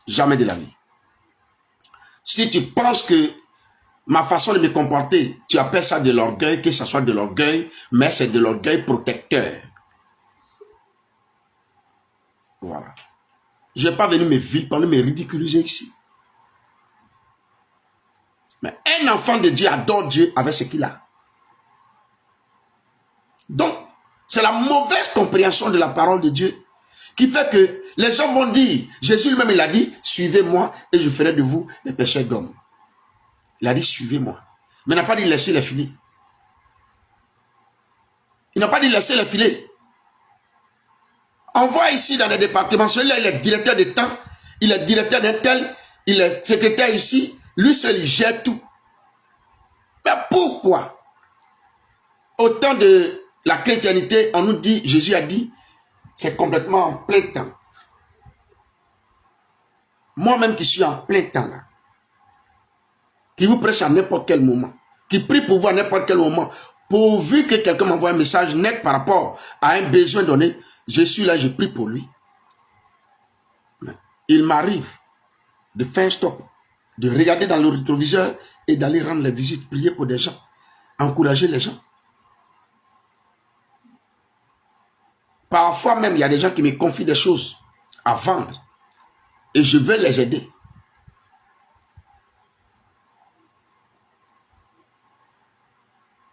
jamais de la vie. Si tu penses que ma façon de me comporter, tu appelles ça de l'orgueil, que ce soit de l'orgueil, mais c'est de l'orgueil protecteur. Voilà. Je ne vais pas venir me vilipender, me ridiculiser ici. Mais un enfant de Dieu adore Dieu avec ce qu'il a. Donc, c'est la mauvaise compréhension de la parole de Dieu qui fait que les gens vont dire, Jésus lui-même il a dit, suivez-moi et je ferai de vous les pécheurs d'hommes. Il a dit, suivez-moi. Mais il n'a pas dit, laissez les filets. Il n'a pas dit, laissez les filets. On voit ici dans les départements, celui-là il est directeur de temps, il est directeur d'un tel, il est secrétaire ici, lui seul il gère tout. Mais pourquoi? Au temps de la chrétienté, on nous dit, Jésus a dit, c'est complètement en plein temps. Moi-même qui suis en plein temps là, qui vous prêche à n'importe quel moment, qui prie pour vous à n'importe quel moment, pourvu que quelqu'un m'envoie un message net par rapport à un besoin donné, je suis là, je prie pour lui. Il m'arrive de faire un stop, de regarder dans le rétroviseur et d'aller rendre les visites, prier pour des gens, encourager les gens. Parfois même, il y a des gens qui me confient des choses à vendre et je veux les aider.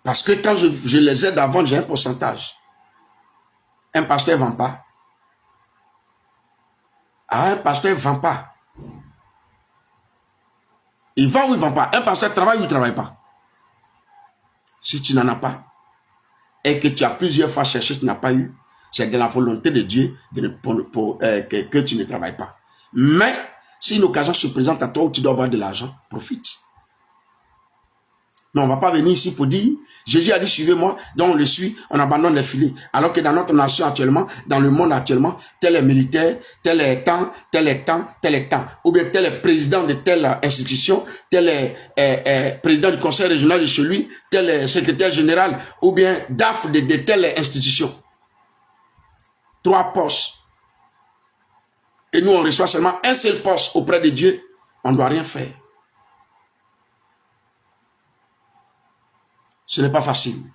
Parce que quand je les aide à vendre, j'ai un pourcentage. Un pasteur ne vend pas. Ah, un pasteur ne vend pas. Il vend ou il ne vend pas. Un pasteur travaille ou il ne travaille pas. Si tu n'en as pas, et que tu as plusieurs fois cherché, tu n'as pas eu, c'est de la volonté de Dieu que tu ne travailles pas. Mais, si une occasion se présente à toi où tu dois avoir de l'argent, profite. Mais on ne va pas venir ici pour dire, Jésus a dit suivez-moi, donc on le suit, on abandonne les filets. Alors que dans notre nation actuellement, dans le monde actuellement, tel est militaire, tel est temps, tel est temps, tel est temps. Ou bien tel est président de telle institution, tel est président du conseil régional de chez lui, tel est secrétaire général, ou bien DAF de telle institution. 3 postes. Et nous on reçoit seulement un seul poste auprès de Dieu, on ne doit rien faire. Ce n'est pas facile.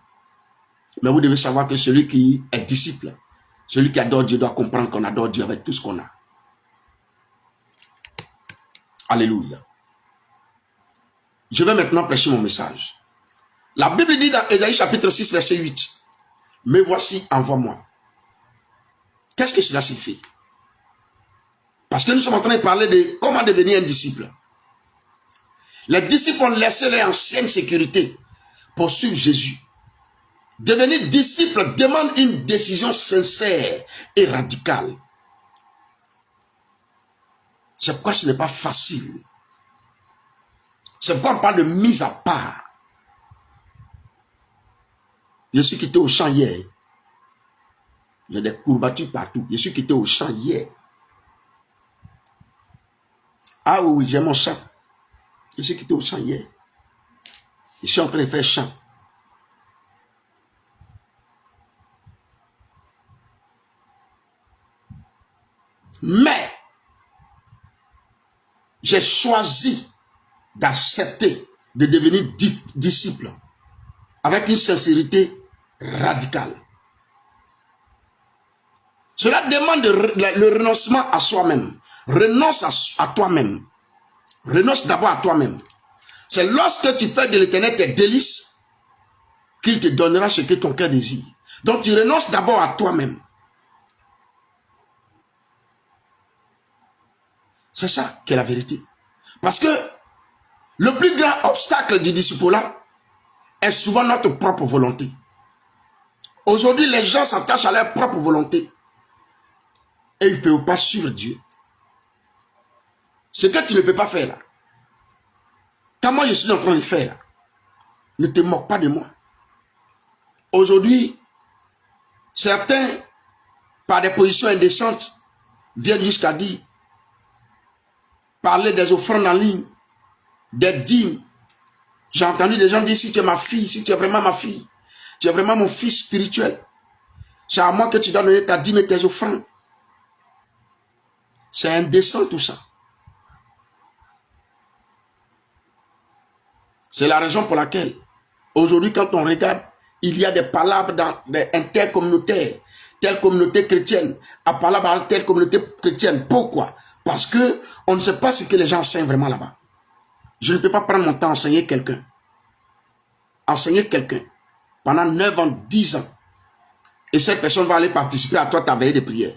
Mais vous devez savoir que celui qui est disciple, celui qui adore Dieu doit comprendre qu'on adore Dieu avec tout ce qu'on a. Alléluia. Je vais maintenant prêcher mon message. La Bible dit dans Ésaïe chapitre 6, verset 8, « Me voici, envoie-moi. » Qu'est-ce que cela signifie? Parce que nous sommes en train de parler de comment devenir un disciple. Les disciples ont laissé leur ancienne sécurité pour suivre Jésus. Devenir disciple demande une décision sincère et radicale. C'est pourquoi ce n'est pas facile. C'est pourquoi on parle de mise à part. Je suis quitté au champ hier. J'ai des courbatures partout. Je suis quitté au champ hier. Ah oui, j'ai mon champ. Je suis quitté au champ hier. Je suis en train de faire champ. Mais, j'ai choisi d'accepter de devenir disciple avec une sincérité radicale. Cela demande le renoncement à soi-même. Renonce à toi-même. Renonce d'abord à toi-même. C'est lorsque tu fais de l'Éternel tes délices qu'il te donnera ce que ton cœur désire. Donc tu renonces d'abord à toi-même. C'est ça qui est la vérité. Parce que le plus grand obstacle du disciple-là est souvent notre propre volonté. Aujourd'hui, les gens s'attachent à leur propre volonté. Et ils ne peuvent pas suivre Dieu. Ce que tu ne peux pas faire là. Quand moi je suis en train de faire là, ne te moque pas de moi. Aujourd'hui, certains, par des positions indécentes, viennent jusqu'à dire, parler des offrandes en ligne, des dîmes. J'ai entendu des gens dire, si tu es ma fille, si tu es vraiment ma fille, tu es vraiment mon fils spirituel, c'est à moi que tu dois donner ta dîme et tes offrandes. C'est indécent tout ça. C'est la raison pour laquelle, aujourd'hui, quand on regarde, il y a des palabres dans des intercommunautaires, telle communauté chrétienne, à palabres à telle communauté chrétienne. Pourquoi? Parce que on ne sait pas ce que les gens enseignent vraiment là-bas. Je ne peux pas prendre mon temps à enseigner quelqu'un. Enseigner quelqu'un pendant 9 ans, 10 ans. Et cette personne va aller participer à toi ta veillée de prière.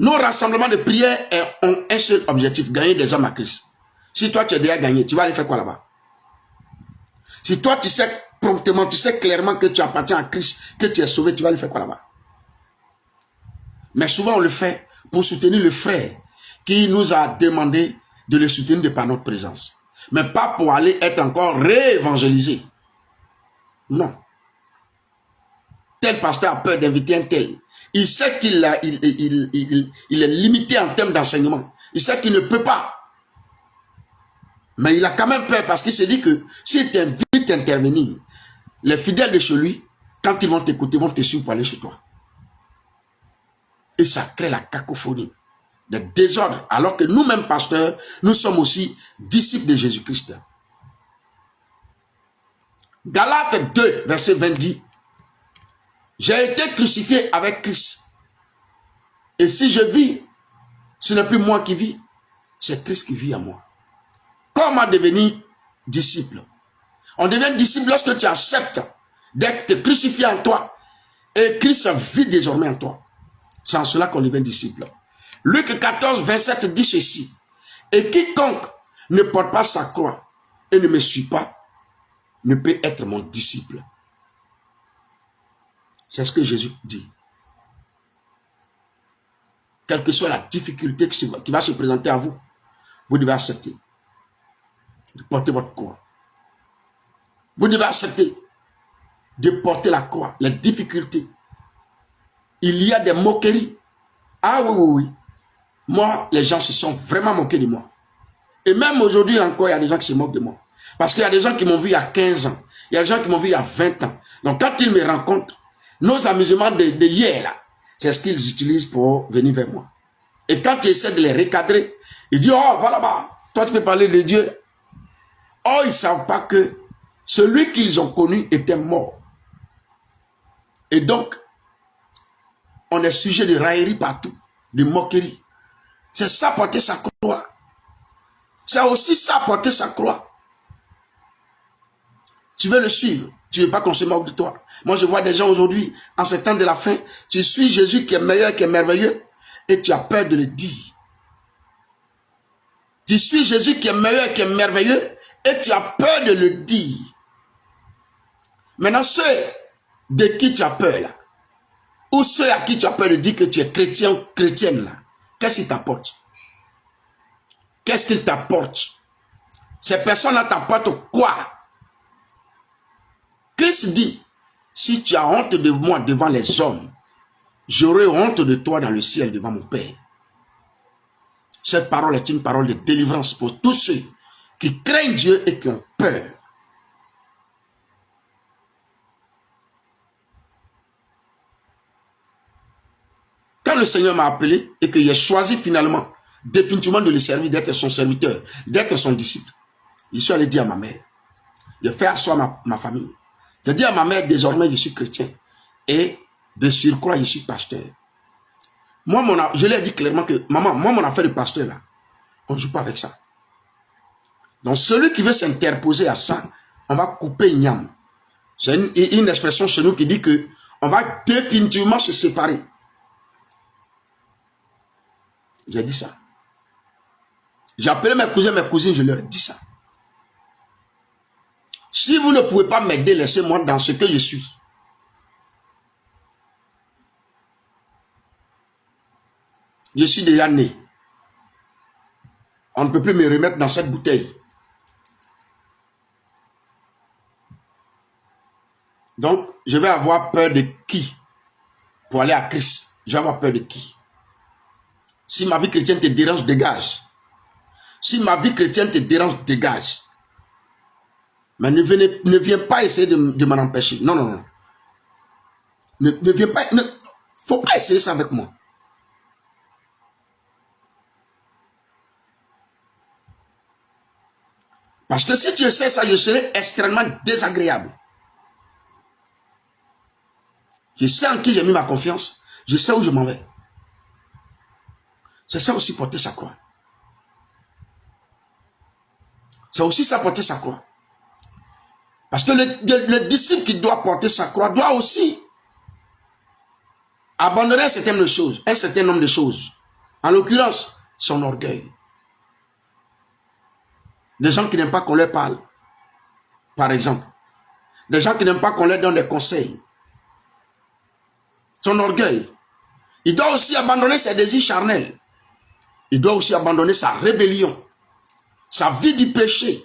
Nos rassemblements de prière ont un seul objectif, gagner des hommes à Christ. Si toi tu es déjà gagné, tu vas aller faire quoi là-bas? Si toi tu sais promptement, tu sais clairement que tu appartiens à Christ, que tu es sauvé, tu vas aller faire quoi là-bas? Mais souvent on le fait pour soutenir le frère qui nous a demandé de le soutenir de par notre présence. Mais pas pour aller être encore réévangélisé. Non. Tel pasteur a peur d'inviter un tel. Il sait qu'il est limité en termes d'enseignement. Il sait qu'il ne peut pas. Mais il a quand même peur parce qu'il se dit que s'il t'invite à intervenir, les fidèles de chez lui, quand ils vont t'écouter, vont te suivre pour aller chez toi. Et ça crée la cacophonie, le désordre. Alors que nous-mêmes, pasteurs, nous sommes aussi disciples de Jésus-Christ. Galates 2, verset 20 dit, j'ai été crucifié avec Christ. Et si je vis, ce n'est plus moi qui vis, c'est Christ qui vit en moi. Comment devenir disciple. On devient disciple lorsque tu acceptes d'être crucifié en toi et Christ vit désormais en toi. C'est en cela qu'on devient disciple. Luc 14, 27 dit ceci. Et quiconque ne porte pas sa croix et ne me suit pas, ne peut être mon disciple. C'est ce que Jésus dit. Quelle que soit la difficulté qui va se présenter à vous, vous devez accepter de porter votre croix. Vous devez accepter de porter la croix, les difficultés. Il y a des moqueries. Ah oui, oui, oui. Moi, les gens se sont vraiment moqués de moi. Et même aujourd'hui encore, il y a des gens qui se moquent de moi. Parce qu'il y a des gens qui m'ont vu il y a 15 ans. Il y a des gens qui m'ont vu il y a 20 ans. Donc quand ils me rencontrent, nos amusements de hier, là, c'est ce qu'ils utilisent pour venir vers moi. Et quand tu essaies de les recadrer, ils disent, oh, voilà, bah, toi tu peux parler de Dieu. Oh, ils ne savent pas que celui qu'ils ont connu était mort. Et donc, on est sujet de raillerie partout, de moquerie. C'est ça porter sa croix. C'est aussi ça porter sa croix. Tu veux le suivre. Tu ne veux pas qu'on se moque de toi. Moi, je vois des gens aujourd'hui, en ce temps de la fin, tu suis Jésus qui est meilleur, qui est merveilleux, et tu as peur de le dire. Tu suis Jésus qui est meilleur, qui est merveilleux, et tu as peur de le dire. Maintenant, ceux de qui tu as peur, là, ou ceux à qui tu as peur de dire que tu es chrétien ou chrétienne, là, qu'est-ce qu'ils t'apportent? Qu'est-ce qu'ils t'apportent? Ces personnes-là t'apportent quoi? Christ dit, si tu as honte de moi devant les hommes, j'aurai honte de toi dans le ciel devant mon Père. Cette parole est une parole de délivrance pour tous ceux qui craignent Dieu et qui ont peur. Quand le Seigneur m'a appelé et que j'ai choisi finalement, définitivement de le servir, d'être son serviteur, d'être son disciple, je suis allé dire à ma mère, j'ai fait asseoir ma famille. J'ai dit à ma mère, désormais je suis chrétien et de surcroît je suis pasteur. Moi, je lui ai dit clairement que, maman, moi mon affaire de pasteur là, on ne joue pas avec ça. Donc celui qui veut s'interposer à ça, on va couper Ignam. C'est une expression chez nous qui dit que on va définitivement se séparer. J'ai dit ça. J'ai appelé mes cousins, mes cousines, je leur ai dit ça. Si vous ne pouvez pas m'aider, laissez-moi dans ce que je suis. Je suis déjà né. On ne peut plus me remettre dans cette bouteille. Donc, je vais avoir peur de qui? Pour aller à Christ, je vais avoir peur de qui? Si ma vie chrétienne te dérange, dégage. Si ma vie chrétienne te dérange, dégage. Mais ne viens pas essayer de m'en empêcher. Non, non, non. Ne viens pas. Ne faut pas essayer ça avec moi. Parce que si tu essaies ça, je serai extrêmement désagréable. Je sais en qui j'ai mis ma confiance. Je sais où je m'en vais. C'est ça aussi porter sa croix. C'est aussi ça porter sa croix. Parce que le disciple qui doit porter sa croix doit aussi abandonner un certain nombre de choses. En l'occurrence, son orgueil. Des gens qui n'aiment pas qu'on leur parle. Par exemple. Des gens qui n'aiment pas qu'on leur donne des conseils. Son orgueil. Il doit aussi abandonner ses désirs charnels. Il doit aussi abandonner sa rébellion. Sa vie du péché.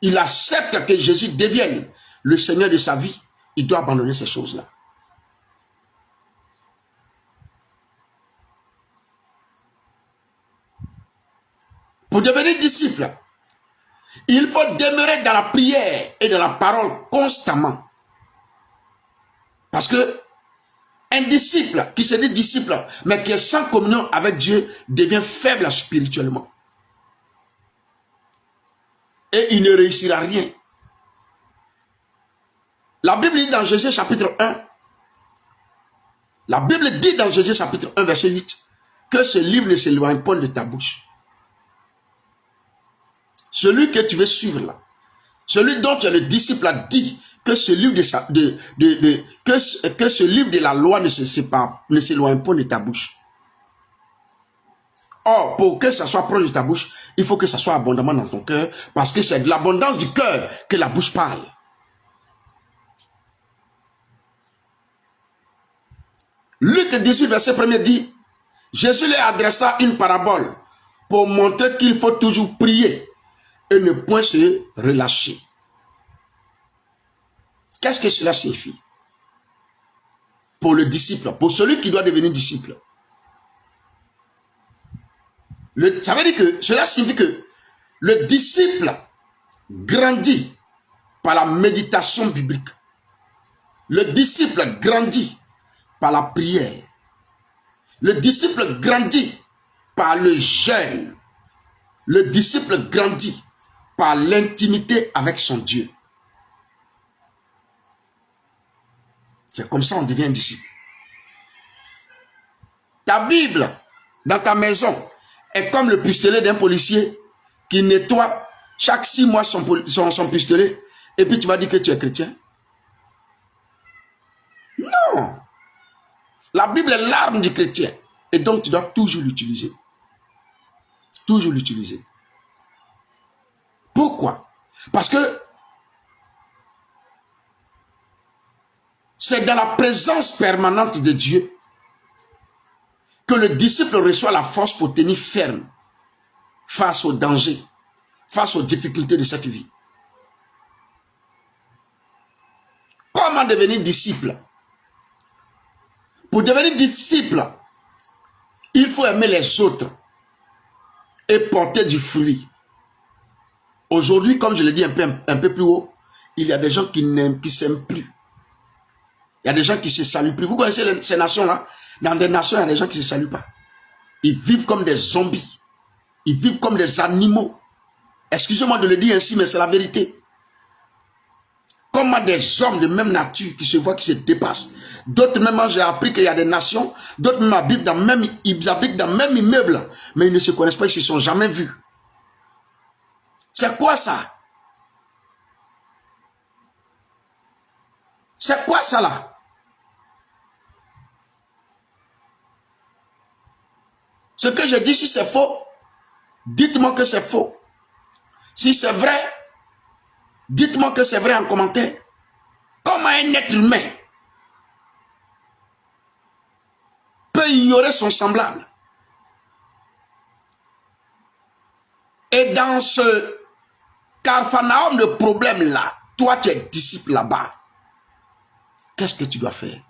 Il accepte que Jésus devienne le Seigneur de sa vie. Il doit abandonner ces choses-là. Pour devenir disciple, il faut demeurer dans la prière et dans la parole constamment. Parce que un disciple qui se dit disciple, mais qui est sans communion avec Dieu, devient faible spirituellement. Et il ne réussira rien. La Bible dit dans Jésus chapitre 1, la Bible dit dans Jésus chapitre 1 verset 8, que ce livre ne s'éloigne pas de ta bouche. celui que tu veux suivre là, celui dont tu es le disciple a dit que ce livre que ce livre de la loi ne s'éloigne pas de ta bouche. Or, pour que ça soit proche de ta bouche, il faut que ça soit abondamment dans ton cœur, parce que c'est de l'abondance du cœur que la bouche parle. Luc 18, verset 1er dit, Jésus leur adressa une parabole pour montrer qu'il faut toujours prier et ne point se relâcher. Qu'est-ce que cela signifie? Pour le disciple, pour celui qui doit devenir disciple. Ça veut dire que cela signifie que le disciple grandit par la méditation biblique. Le disciple grandit par la prière. Le disciple grandit par le jeûne. Le disciple grandit par l'intimité avec son Dieu. C'est comme ça qu'on devient un disciple. Ta Bible dans ta maison est comme le pistolet d'un policier qui nettoie chaque 6 mois son pistolet, et puis tu vas dire que tu es chrétien. Non. La Bible est l'arme du chrétien, et donc tu dois toujours l'utiliser. Toujours l'utiliser. Pourquoi? Parce que c'est dans la présence permanente de Dieu que le disciple reçoit la force pour tenir ferme face aux dangers, face aux difficultés de cette vie. Comment devenir disciple? Pour devenir disciple, il faut aimer les autres et porter du fruit. Aujourd'hui, comme je l'ai dit un peu plus haut, il y a des gens qui n'aiment, qui s'aiment plus. Il y a des gens qui se saluent plus. Vous connaissez ces nations-là? Dans des nations, il y a des gens qui ne se saluent pas. Ils vivent comme des zombies. Ils vivent comme des animaux. Excusez-moi de le dire ainsi, mais c'est la vérité. Comme des hommes de même nature qui se voient, qui se dépassent. D'autres même, j'ai appris qu'il y a des nations, d'autres même habitent dans le même immeuble, mais ils ne se connaissent pas, ils ne se sont jamais vus. C'est quoi ça? C'est quoi ça là? Ce que je dis, si c'est faux, dites-moi que c'est faux. Si c'est vrai, dites-moi que c'est vrai en commentaire. Comment un être humain peut ignorer son semblable? Et dans ce Capharnaüm de problème là, toi tu es disciple là-bas. Qu'est-ce que tu dois faire?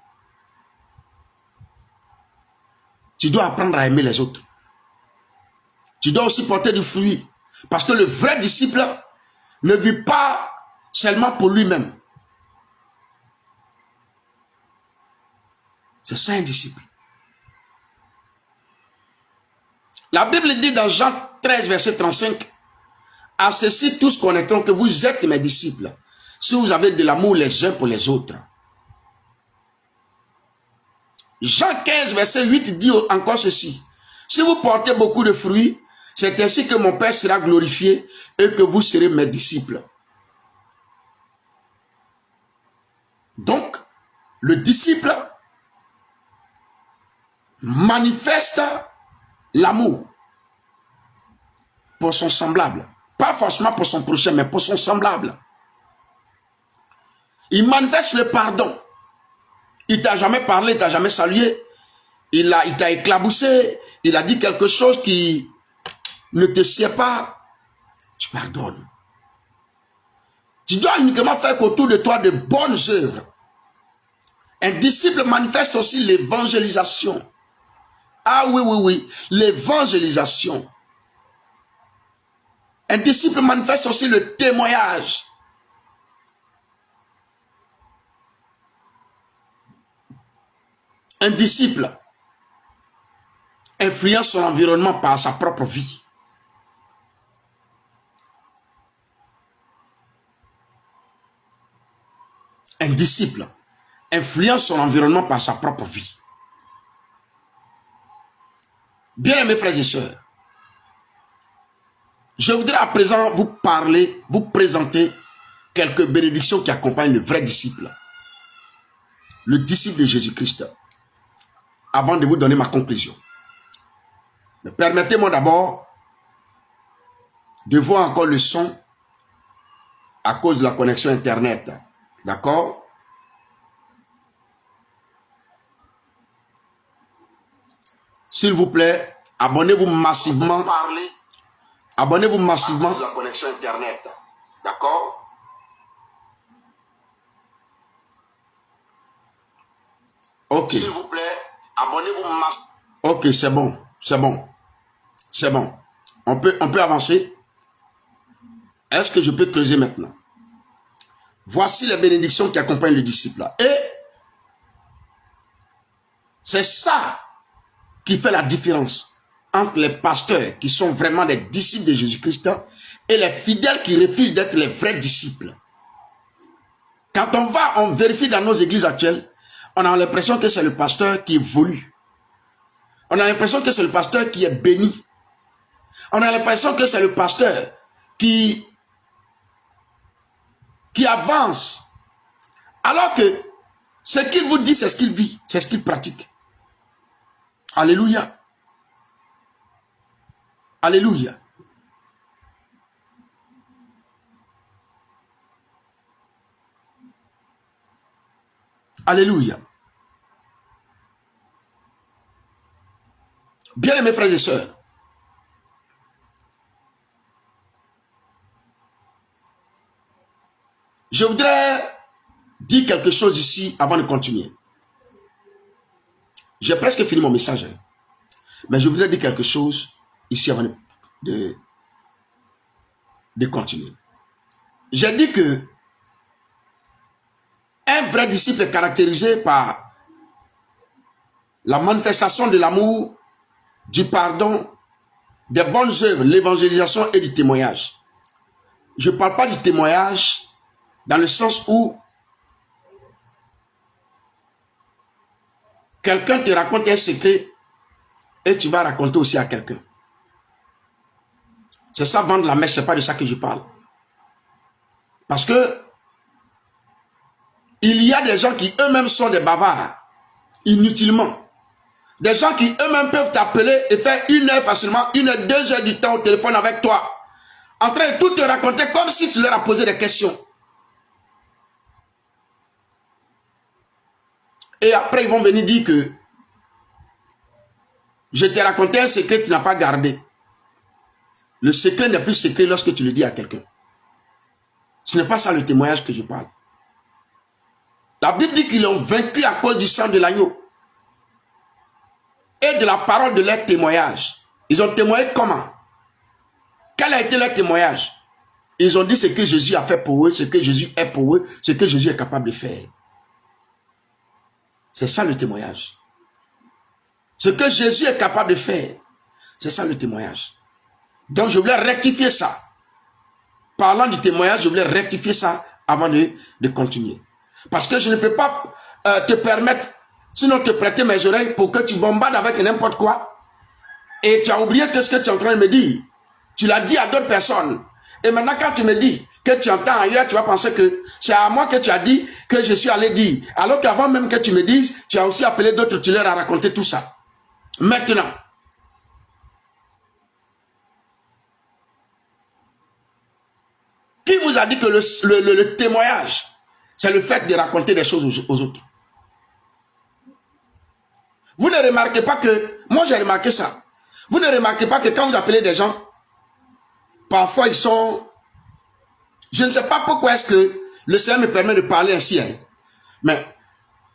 Tu dois apprendre à aimer les autres. Tu dois aussi porter du fruit. Parce que le vrai disciple ne vit pas seulement pour lui-même. C'est ça un disciple. La Bible dit dans Jean 13, verset 35, « À ceci tous connaîtront que vous êtes mes disciples, si vous avez de l'amour les uns pour les autres. » Jean 15, verset 8 dit encore ceci, « Si vous portez beaucoup de fruits, c'est ainsi que mon Père sera glorifié et que vous serez mes disciples. » Donc, le disciple manifeste l'amour pour son semblable. Pas forcément pour son prochain, mais pour son semblable. Il manifeste le pardon. Il t'a jamais parlé, il t'a jamais salué. Il t'a éclaboussé. Il a dit quelque chose qui ne te sied pas. Tu pardonnes. Tu dois uniquement faire qu'autour de toi de bonnes œuvres. Un disciple manifeste aussi l'évangélisation. Ah oui, oui, oui, l'évangélisation. Un disciple manifeste aussi le témoignage. Un disciple influence son environnement par sa propre vie. Un disciple influence son environnement par sa propre vie. Bien aimés frères et sœurs, Je voudrais à présent vous parler, vous présenter quelques bénédictions qui accompagnent le vrai disciple. Le disciple de Jésus-Christ. Avant de vous donner ma conclusion. Mais permettez-moi d'abord de voir encore le son à cause de la connexion Internet. D'accord? S'il vous plaît, abonnez-vous massivement. Abonnez-vous massivement. À cause de la connexion Internet. D'accord? Ok. S'il vous plaît, abonnez-vous massivement. Ok, c'est bon. C'est bon. C'est bon. On peut avancer. Est-ce que je peux creuser maintenant? Voici les bénédictions qui accompagnent le disciple. Et c'est ça qui fait la différence entre les pasteurs qui sont vraiment des disciples de Jésus-Christ et les fidèles qui refusent d'être les vrais disciples. Quand on vérifie dans nos églises actuelles, on a l'impression que c'est le pasteur qui évolue. On a l'impression que c'est le pasteur qui est béni. On a l'impression que c'est le pasteur qui avance. Alors que ce qu'il vous dit, c'est ce qu'il vit, c'est ce qu'il pratique. Alléluia. Alléluia. Alléluia. Bien-aimés frères et sœurs, je voudrais dire quelque chose ici avant de continuer. J'ai presque fini mon message. Mais je voudrais dire quelque chose ici avant de continuer. J'ai dit que un vrai disciple est caractérisé par la manifestation de l'amour, du pardon, des bonnes œuvres, l'évangélisation et du témoignage. Je ne parle pas du témoignage dans le sens où quelqu'un te raconte un secret et tu vas raconter aussi à quelqu'un. C'est ça vendre la mèche, ce n'est pas de ça que je parle. Parce que il y a des gens qui eux-mêmes sont des bavards, inutilement. Des gens qui eux-mêmes peuvent t'appeler et faire 1 heure facilement, 1 heure, 2 heures du temps au téléphone avec toi. En train de tout te raconter comme si tu leur as posé des questions. Et après, ils vont venir dire que je t'ai raconté un secret que tu n'as pas gardé. Le secret n'est plus secret lorsque tu le dis à quelqu'un. Ce n'est pas ça le témoignage que je parle. La Bible dit qu'ils l'ont vaincu à cause du sang de l'agneau et de la parole de leur témoignage. Ils ont témoigné comment? Quel a été leur témoignage? Ils ont dit ce que Jésus a fait pour eux, ce que Jésus est pour eux, ce que Jésus est capable de faire. C'est ça le témoignage. Ce que Jésus est capable de faire, c'est ça le témoignage. Donc je voulais rectifier ça. Parlant du témoignage, je voulais rectifier ça avant de continuer. Parce que je ne peux pas te permettre, sinon te prêter mes oreilles pour que tu bombardes avec n'importe quoi. Et tu as oublié que ce que tu es en train de me dire, tu l'as dit à d'autres personnes. Et maintenant quand tu me dis que tu entends ailleurs, tu vas penser que c'est à moi que tu as dit que je suis allé dire. Alors qu'avant même que tu me dises, tu as aussi appelé d'autres, tu leur as raconté tout ça. Maintenant, qui vous a dit que le témoignage, c'est le fait de raconter des choses aux autres? Vous ne remarquez pas que, moi j'ai remarqué ça, vous ne remarquez pas que quand vous appelez des gens, parfois ils sont, je ne sais pas pourquoi est-ce que le Seigneur me permet de parler ainsi, hein, mais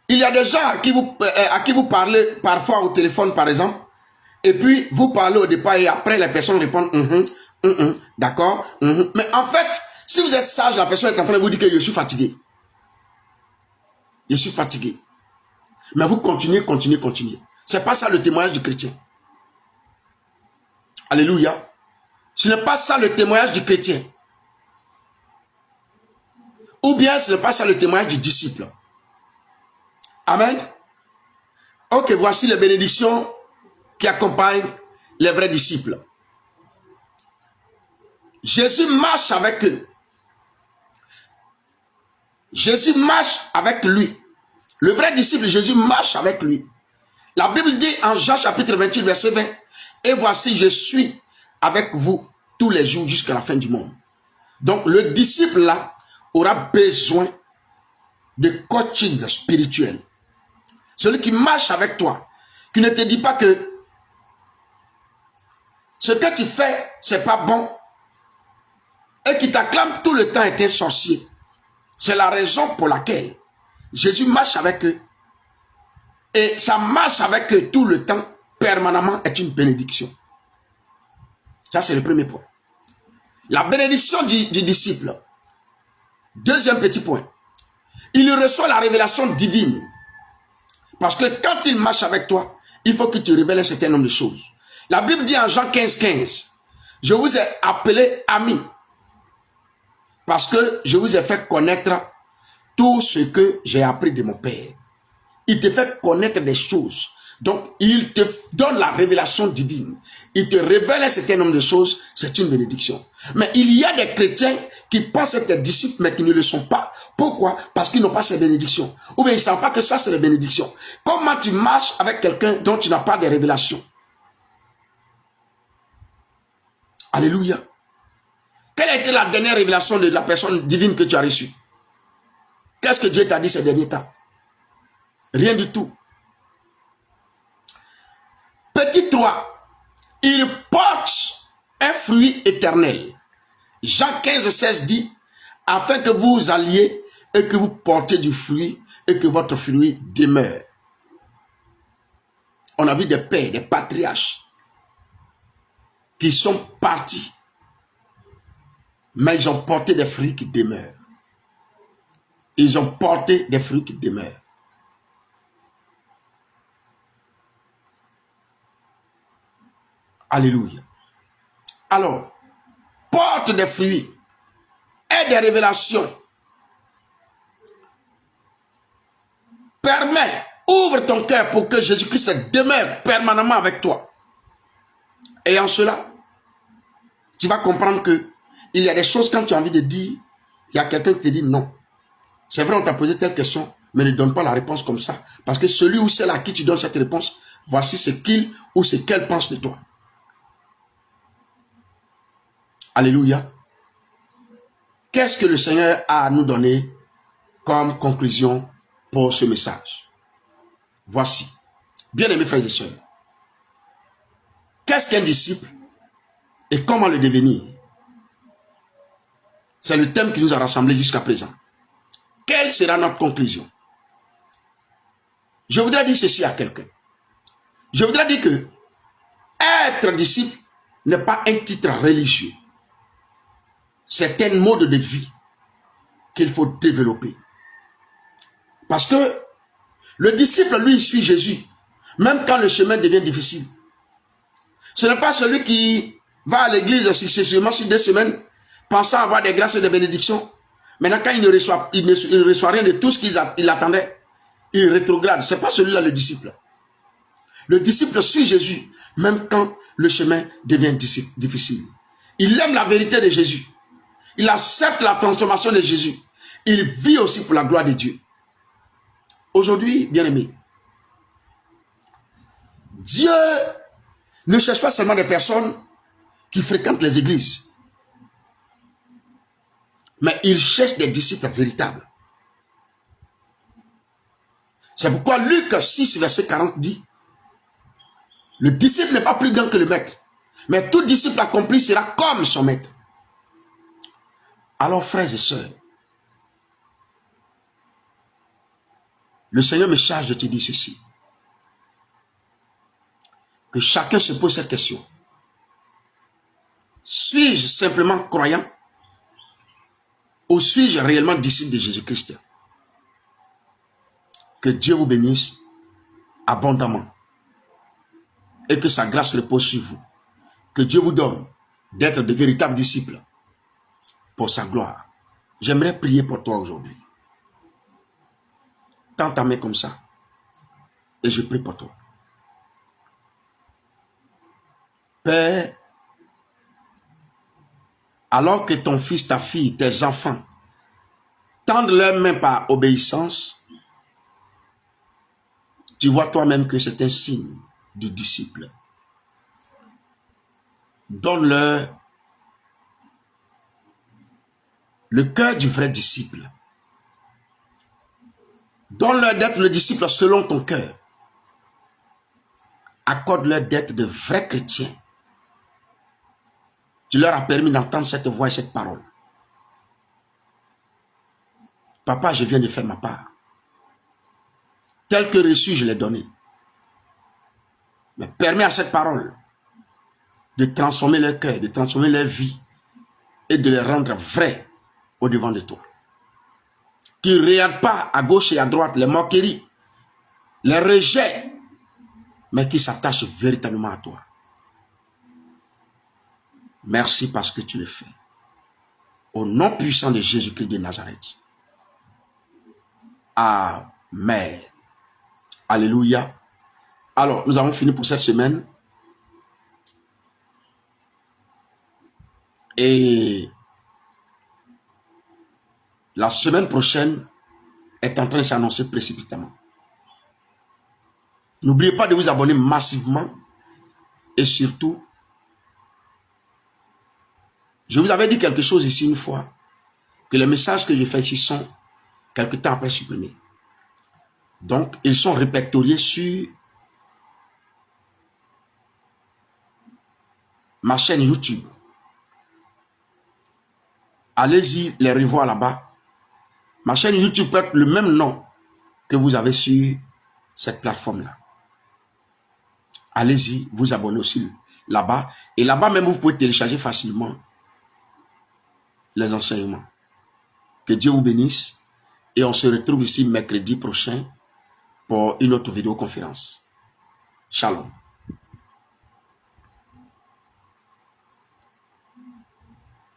il y a des gens à qui vous parlez parfois au téléphone par exemple, et puis vous parlez au départ et après les personnes répondent d'accord, mais en fait, si vous êtes sage, la personne est en train de vous dire que je suis fatigué. Je suis fatigué. Mais vous continuez. Ce n'est pas ça le témoignage du chrétien. Alléluia. Ce n'est pas ça le témoignage du chrétien. Ou bien ce n'est pas ça le témoignage du disciple. Amen. Ok, voici les bénédictions qui accompagnent les vrais disciples. Jésus marche avec eux. Jésus marche avec lui. Le vrai disciple, Jésus marche avec lui. La Bible dit en Jean chapitre 28, verset 20, « Et voici, je suis avec vous tous les jours jusqu'à la fin du monde. » Donc, le disciple là aura besoin de coaching spirituel. Celui qui marche avec toi, qui ne te dit pas que ce que tu fais, c'est pas bon, et qui t'acclame tout le temps être un sorcier. C'est la raison pour laquelle Jésus marche avec eux. Et ça marche avec eux tout le temps, permanemment, est une bénédiction. Ça, c'est le premier point. La bénédiction du disciple. Deuxième petit point. Il reçoit la révélation divine. Parce que quand il marche avec toi, il faut que tu révèles un certain nombre de choses. La Bible dit en Jean 15, 15, « Je vous ai appelé amis, parce que je vous ai fait connaître tout ce que j'ai appris de mon Père. » Il te fait connaître des choses. Donc, il te donne la révélation divine. Il te révèle un certain nombre de choses. C'est une bénédiction. Mais il y a des chrétiens qui pensent être disciples, mais qui ne le sont pas. Pourquoi? Parce qu'ils n'ont pas ces bénédictions. Ou bien ils ne savent pas que ça, c'est les bénédictions. Comment tu marches avec quelqu'un dont tu n'as pas de révélation? Alléluia. Quelle a été la dernière révélation de la personne divine que tu as reçue? Qu'est-ce que Dieu t'a dit ces derniers temps? Rien du tout. Petit 3, il porte un fruit éternel. Jean 15, 16 dit, afin que vous alliez et que vous portez du fruit et que votre fruit demeure. On a vu des pères, des patriarches qui sont partis, mais ils ont porté des fruits qui demeurent. Ils ont porté des fruits qui demeurent. Alléluia. Alors, porte des fruits et des révélations. Permets, ouvre ton cœur pour que Jésus-Christ demeure permanemment avec toi. Et en cela, tu vas comprendre que il y a des choses quand tu as envie de dire, il y a quelqu'un qui te dit non. C'est vrai, on t'a posé telle question, mais ne donne pas la réponse comme ça. Parce que celui ou celle à qui tu donnes cette réponse, voici ce qu'il ou ce qu'elle pense de toi. Alléluia. Qu'est-ce que le Seigneur a à nous donner comme conclusion pour ce message? Voici. Bien-aimés frères et sœurs, qu'est-ce qu'un disciple et comment le devenir? C'est le thème qui nous a rassemblés jusqu'à présent. Quelle sera notre conclusion? Je voudrais dire ceci à quelqu'un. Je voudrais dire que être disciple n'est pas un titre religieux. C'est un mode de vie qu'il faut développer. Parce que le disciple, lui, il suit Jésus, même quand le chemin devient difficile. Ce n'est pas celui qui va à l'église successivement sur 2 semaines, pensant avoir des grâces et des bénédictions. Maintenant, quand il ne reçoit rien de tout ce qu'il attendait, il rétrograde. Ce n'est pas celui-là le disciple. Le disciple suit Jésus, même quand le chemin devient difficile. Il aime la vérité de Jésus. Il accepte la transformation de Jésus. Il vit aussi pour la gloire de Dieu. Aujourd'hui, bien-aimés, Dieu ne cherche pas seulement des personnes qui fréquentent les églises, mais il cherche des disciples véritables. C'est pourquoi Luc 6, verset 40 dit, le disciple n'est pas plus grand que le maître, mais tout disciple accompli sera comme son maître. Alors, frères et sœurs, le Seigneur me charge de te dire ceci. Que chacun se pose cette question. Suis-je simplement croyant ou suis-je réellement disciple de Jésus-Christ? Que Dieu vous bénisse abondamment et que sa grâce repose sur vous. Que Dieu vous donne d'être de véritables disciples pour sa gloire. J'aimerais prier pour toi aujourd'hui. Tends ta main comme ça et je prie pour toi. Père, Alors que ton fils, ta fille, tes enfants tendent leurs mains par obéissance, tu vois toi-même que c'est un signe du disciple. Donne-leur le cœur du vrai disciple. Donne-leur d'être le disciple selon ton cœur. Accorde-leur d'être de vrais chrétiens. Tu leur as permis d'entendre cette voix et cette parole. Papa, je viens de faire ma part. Tel que reçu, je l'ai donné. Mais permets à cette parole de transformer leur cœur, de transformer leur vie et de les rendre vrais au devant de toi. Qui ne regardent pas à gauche et à droite les moqueries, les rejets, mais qui s'attachent véritablement à toi. Merci parce que tu le fais. Au nom puissant de Jésus-Christ de Nazareth. Amen. Alléluia. Alors, nous avons fini pour cette semaine. Et la semaine prochaine est en train de s'annoncer précipitamment. N'oubliez pas de vous abonner massivement. Et surtout, je vous avais dit quelque chose ici une fois, que les messages que je fais ici sont quelque temps après supprimés. Donc, ils sont répertoriés sur ma chaîne YouTube. Allez-y, les revoir là-bas. Ma chaîne YouTube porte le même nom que vous avez sur cette plateforme-là. Allez-y, vous abonnez aussi là-bas. Et là-bas même, vous pouvez télécharger facilement les enseignements. Que Dieu vous bénisse. Et on se retrouve ici mercredi prochain pour une autre vidéoconférence. Shalom.